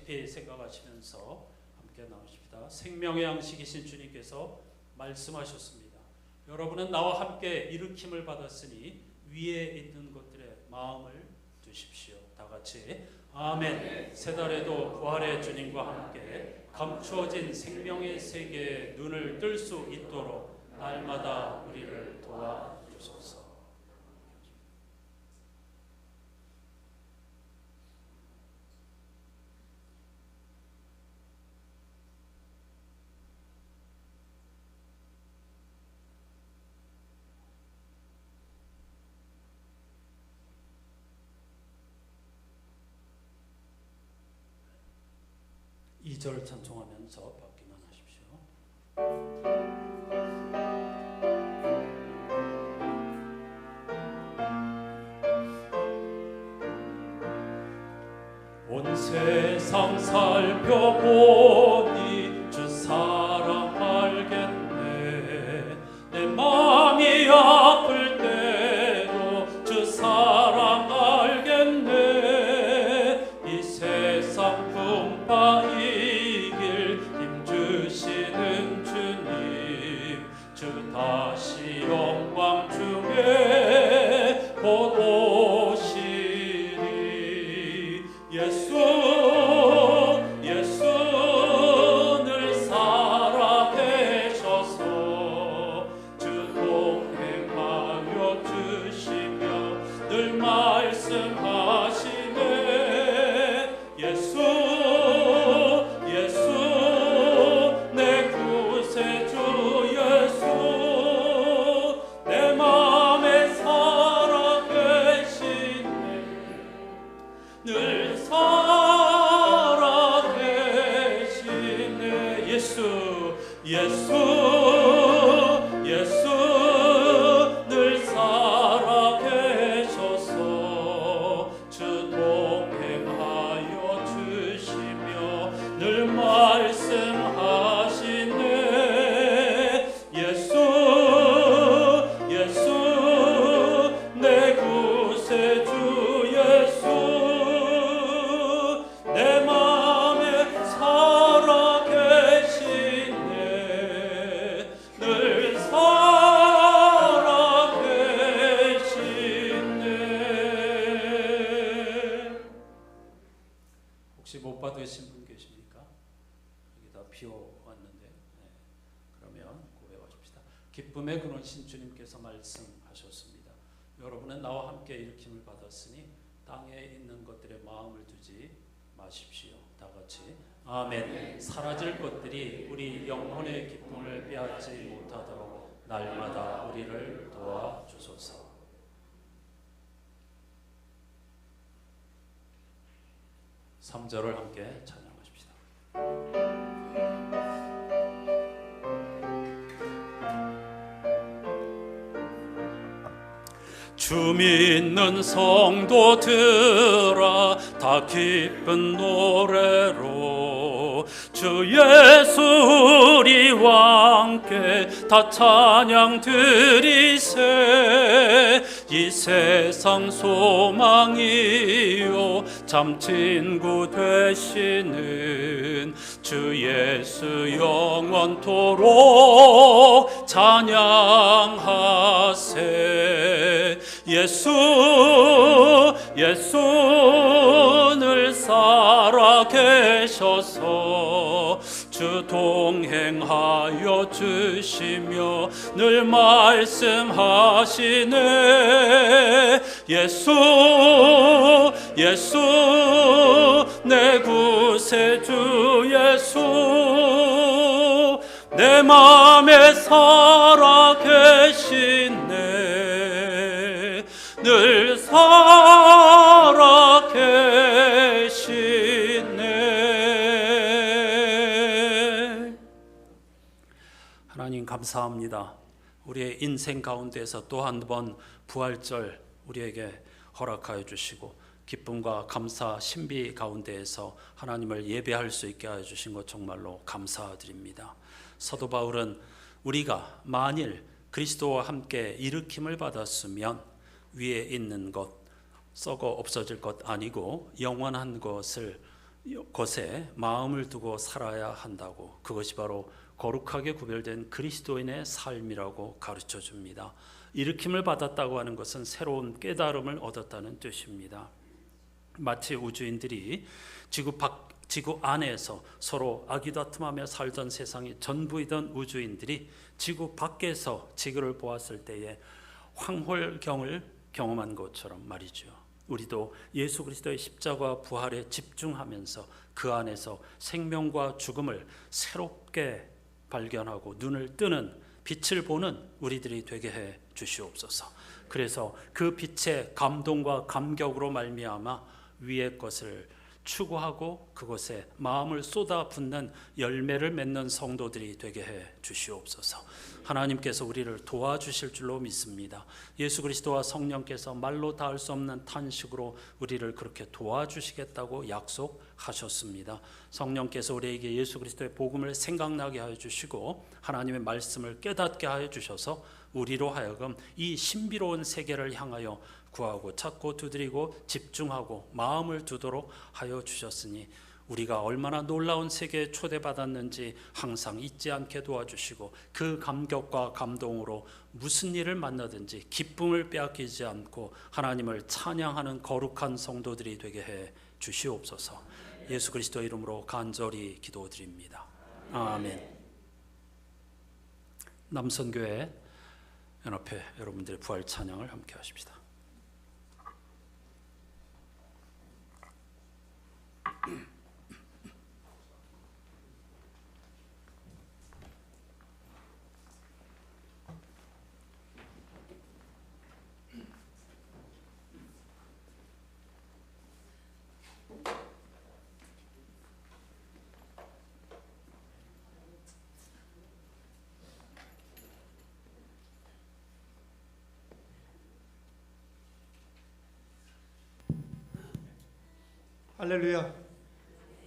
깊이 생각하시면서 함께 나누십시다. 생명의 양식이신 주님께서 말씀하셨습니다. 여러분은 나와 함께 일으킴을 받았으니 위에 있는 것들에 마음을 두십시오. 다 같이 아멘. 새 달에도 부활의 주님과 함께 감추어진 생명의 세계에 눈을 뜰 수 있도록 날마다 우리를 도와주소서. 2절 찬송하면서 받기만 하십시오. 온 세상 살펴보니 주 사랑 알겠네. 내 마음이 아플 때도 주 사랑 알겠네. 이 세상 풍파 이길 힘 주시는 주님, 주 다시 영광 중에 곧 오시리. 예수 늘 살아계셔서 주 동행하여 주시며 늘 말씀하시네. 예수 내 구세주 예수, 내 맘에 살아계시네. 늘 살아계시네. 예수 늘 살아계셔서 주 동행하여 주시며 늘 말씀하시네. 예수 내 구세주 예수, 내 맘에 살아계시네. 늘 살아계시네. 혹시 못 받으신 분 계십니까? 여기 다 비워왔는데. 네. 그러면 고백하십시다. 기쁨의 근원신 주님께서 말씀하셨습니다. 여러분은 나와 함께 일으킴을 받았으니 땅에 있는 것들에 마음을 두지 마십시오. 다 같이 아멘. 사라질 것들이 우리 영혼의 기쁨을 빼앗지 못하도록 날마다 우리를 도와주소서. 삼절을 함께 찬양하십시다. 주 믿는 성도들아 다 기쁜 노래로 주 예수 우리와 함께 다 찬양 드리세. 이 세상 소망이요 참 친구 되시는 주 예수 영원토록 찬양하세. 예수 늘 살아계셔서 주 동행하여 주시며 늘 말씀하시네. 예수 내 구세주 예수, 내 맘에 살아계시네. 늘 살아계시네. 하나님 감사합니다. 우리의 인생 가운데서 또 한 번 부활절 우리에게 허락하여 주시고 기쁨과 감사 신비 가운데에서 하나님을 예배할 수 있게 하여 주신 것 정말로 감사드립니다. 사도 바울은 우리가 만일 그리스도와 함께 일으킴을 받았으면 위에 있는 것 썩어 없어질 것 아니고 영원한 것을 것에 마음을 두고 살아야 한다고, 그것이 바로 거룩하게 구별된 그리스도인의 삶이라고 가르쳐 줍니다. 일으킴을 받았다고 하는 것은 새로운 깨달음을 얻었다는 뜻입니다. 마치 우주인들이 지구 안에서 서로 아기다툼하며 살던 세상이 전부이던 우주인들이 지구 밖에서 지구를 보았을 때에 황홀경을 경험한 것처럼 말이죠. 우리도 예수 그리스도의 십자가 부활에 집중하면서 그 안에서 생명과 죽음을 새롭게 발견하고 눈을 뜨는 빛을 보는 우리들이 되게 해 주시옵소서. 그래서 그 빛의 감동과 감격으로 말미암아 위의 것을 추구하고 그것에 마음을 쏟아붓는 열매를 맺는 성도들이 되게 해 주시옵소서. 하나님께서 우리를 도와주실 줄로 믿습니다. 예수 그리스도와 성령께서 말로 닿을 수 없는 탄식으로 우리를 그렇게 도와주시겠다고 약속하셨습니다. 성령께서 우리에게 예수 그리스도의 복음을 생각나게 하여 주시고 하나님의 말씀을 깨닫게 하여 주셔서 우리로 하여금 이 신비로운 세계를 향하여 구하고 찾고 두드리고 집중하고 마음을 두도록 하여 주셨으니 우리가 얼마나 놀라운 세계에 초대받았는지 항상 잊지 않게 도와주시고 그 감격과 감동으로 무슨 일을 만나든지 기쁨을 빼앗기지 않고 하나님을 찬양하는 거룩한 성도들이 되게 해 주시옵소서. 예수 그리스도 이름으로 간절히 기도드립니다. 아멘. 남선교회 연합회 여러분들의 부활 찬양을 함께 하십시다. 할렐루야.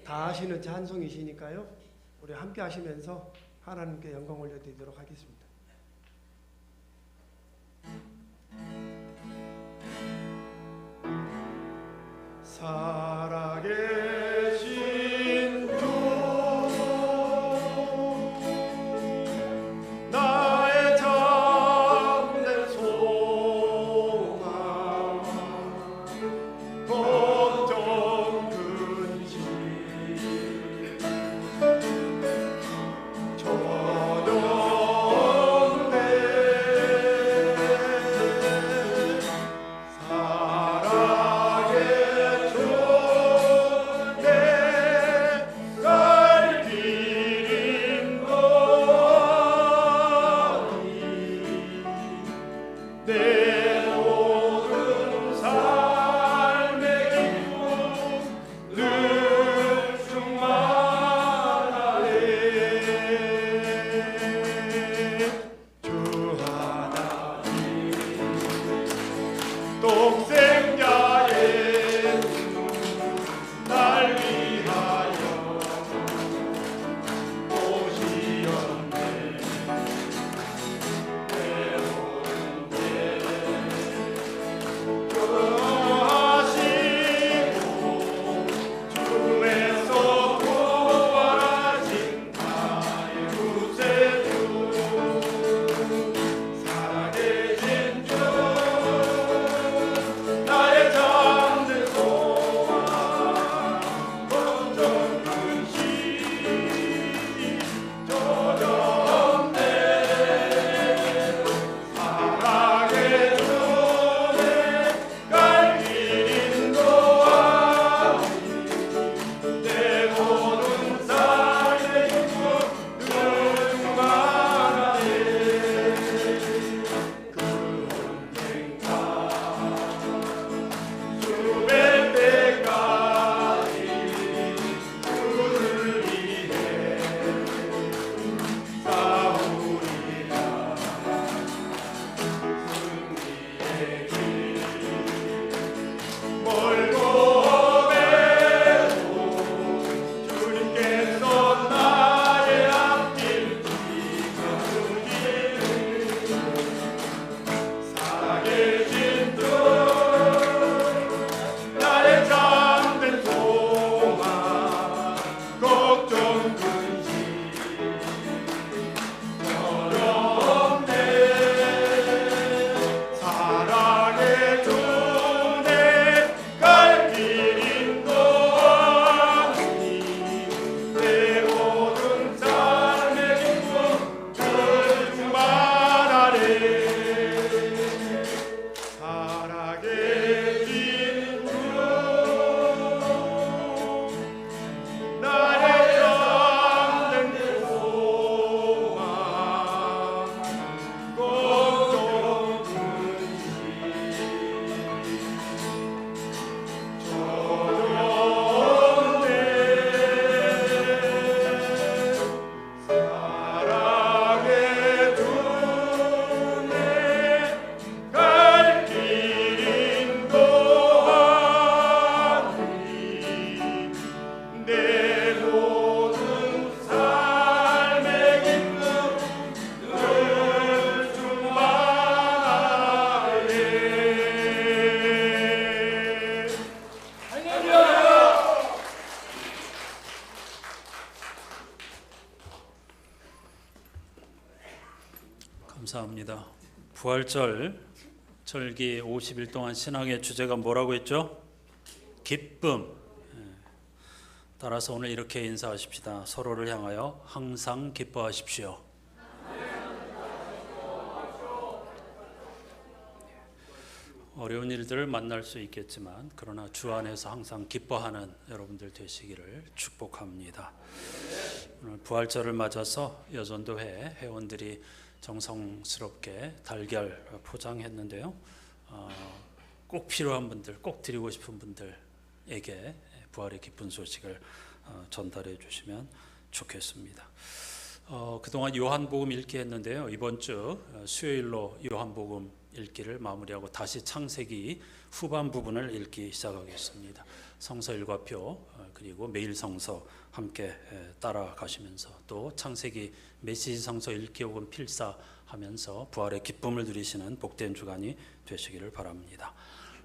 다 하시는 찬송이시니까요. 우리 함께 하시면서 하나님께 영광 올려드리도록 하겠습니다. 살아계신 주 나의 참된 소망 걱정 근심 저녁 때 살아계신 감사합니다. 부활절 절기 50일 동안 신앙의 주제가 뭐라고 했죠? 기쁨. 따라서 오늘 이렇게 인사하십시다. 서로를 향하여 항상 기뻐하십시오. 어려운 일들을 만날 수 있겠지만 그러나 주 안에서 항상 기뻐하는 여러분들 되시기를 축복합니다. 오늘 부활절을 맞아서 여전도회 회원들이 정성스럽게 달걀 포장했는데요. 꼭 필요한 분들, 꼭 드리고 싶은 분들에게 부활의 기쁜 소식을 전달해 주시면 좋겠습니다. 그동안 요한복음 읽기 했는데요. 이번 주 수요일로 요한복음 읽기를 마무리하고 다시 창세기 후반 부분을 읽기 시작하겠습니다. 성서 일과표 그리고 매일 성서 함께 따라가시면서 또 창세기 메시지 성서 읽기 혹은 필사하면서 부활의 기쁨을 누리시는 복된 주간이 되시기를 바랍니다.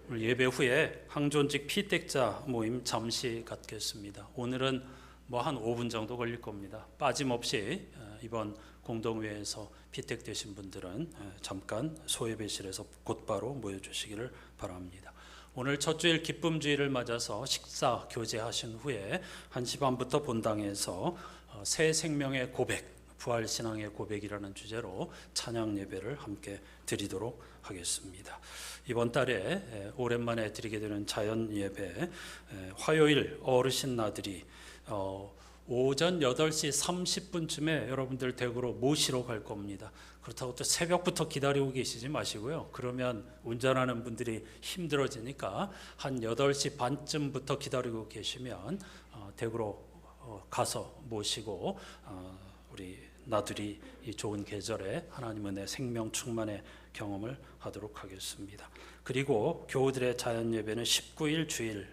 오늘 예배 후에 항존직 피택자 모임 잠시 갖겠습니다. 오늘은 한 5분 정도 걸릴 겁니다. 빠짐없이 이번 공동회에서 피택되신 분들은 잠깐 소예배실에서 곧바로 모여주시기를 바랍니다. 오늘 첫 주일 기쁨 주일을 맞아서 식사 교제하신 후에 1시 반부터 본당에서 새 생명의 고백, 부활 신앙의 고백이라는 주제로 찬양 예배를 함께 드리도록 하겠습니다. 이번 달에 오랜만에 드리게 되는 자연 예배, 화요일 어르신 나들이 오전 8시 30분쯤에 여러분들 댁으로 모시러 갈 겁니다. 그렇다고 또 새벽부터 기다리고 계시지 마시고요. 그러면 운전하는 분들이 힘들어지니까 한 8시 반쯤부터 기다리고 계시면 댁으로 가서 모시고 우리 나들이 이 좋은 계절에 하나님 은혜 생명 충만의 경험을 하도록 하겠습니다. 그리고 교우들의 자연 예배는 19일 주일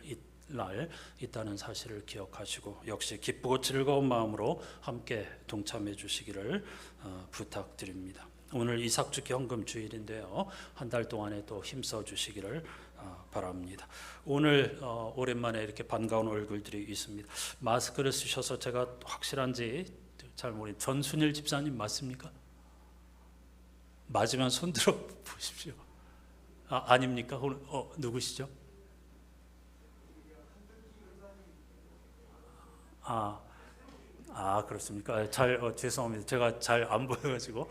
날 있다는 사실을 기억하시고 역시 기쁘고 즐거운 마음으로 함께 동참해 주시기를 부탁드립니다. 오늘 이삭주 현금 주일인데요. 한 달 동안에 또 힘써 주시기를 바랍니다. 오늘 오랜만에 이렇게 반가운 얼굴들이 있습니다. 마스크를 쓰셔서 제가 확실한지 잘 모르겠는데 전순일 집사님 맞습니까? 맞으면 손 들어 보십시오. 아닙니까? 누구시죠? 그렇습니까? 죄송합니다. 제가 잘 안 보여가지고.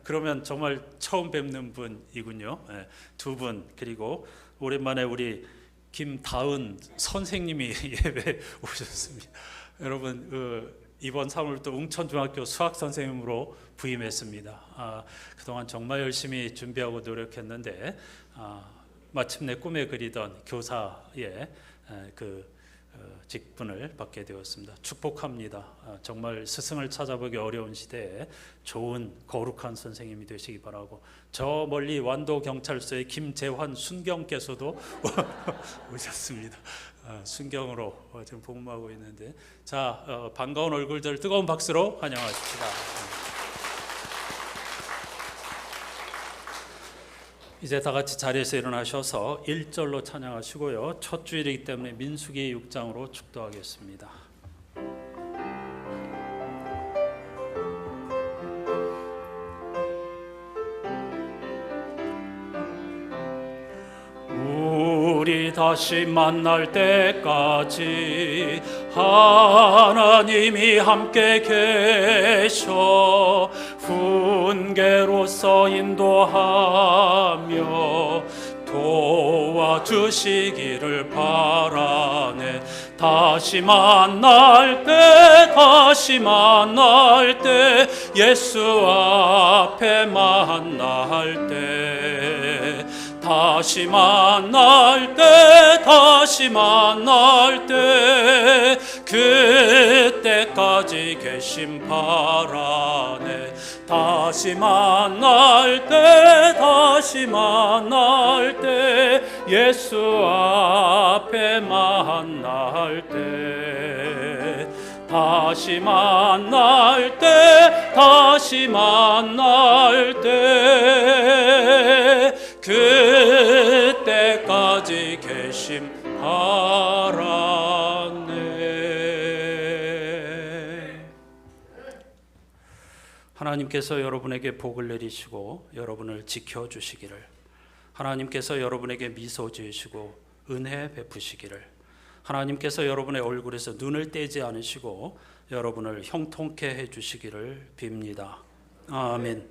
그러면 정말 처음 뵙는 분이군요. 두 분, 그리고 오랜만에 우리 김다은 선생님이 예배 오셨습니다. 여러분, 이번 3월부터 웅천중학교 수학 선생님으로 부임했습니다. 그동안 정말 열심히 준비하고 노력했는데 마침내 꿈에 그리던 교사의 직분을 받게 되었습니다. 축복합니다. 정말 스승을 찾아보기 어려운 시대에 좋은 거룩한 선생님이 되시기 바라고, 저 멀리 완도 경찰서의 김재환 순경께서도 오셨습니다. 순경으로 지금 복무하고 있는데, 반가운 얼굴들 뜨거운 박수로 환영하십시다. 이제 다 같이 자리에서 일어나셔서 1절로 찬양하시고요. 첫 주일이기 때문에 민수기 6장으로 축도하겠습니다. 우리 다시 만날 때까지 하나님이 함께 계셔 훈계로서 인도하며 도와주시기를 바라네. 다시 만날 때 예수 앞에 만날 때 다시 만날 때 그때까지 계심 바라네. 다시 만날 때 예수 앞에 만날 때 다시 만날 때 그때까지 계심 바라네. 하나님께서 여러분에게 복을 내리시고 여러분을 지켜주시기를, 하나님께서 여러분에게 미소 지으시고 은혜 베푸시기를, 하나님께서 여러분의 얼굴에서 눈을 떼지 않으시고 여러분을 형통케 해주시기를 빕니다. 아멘.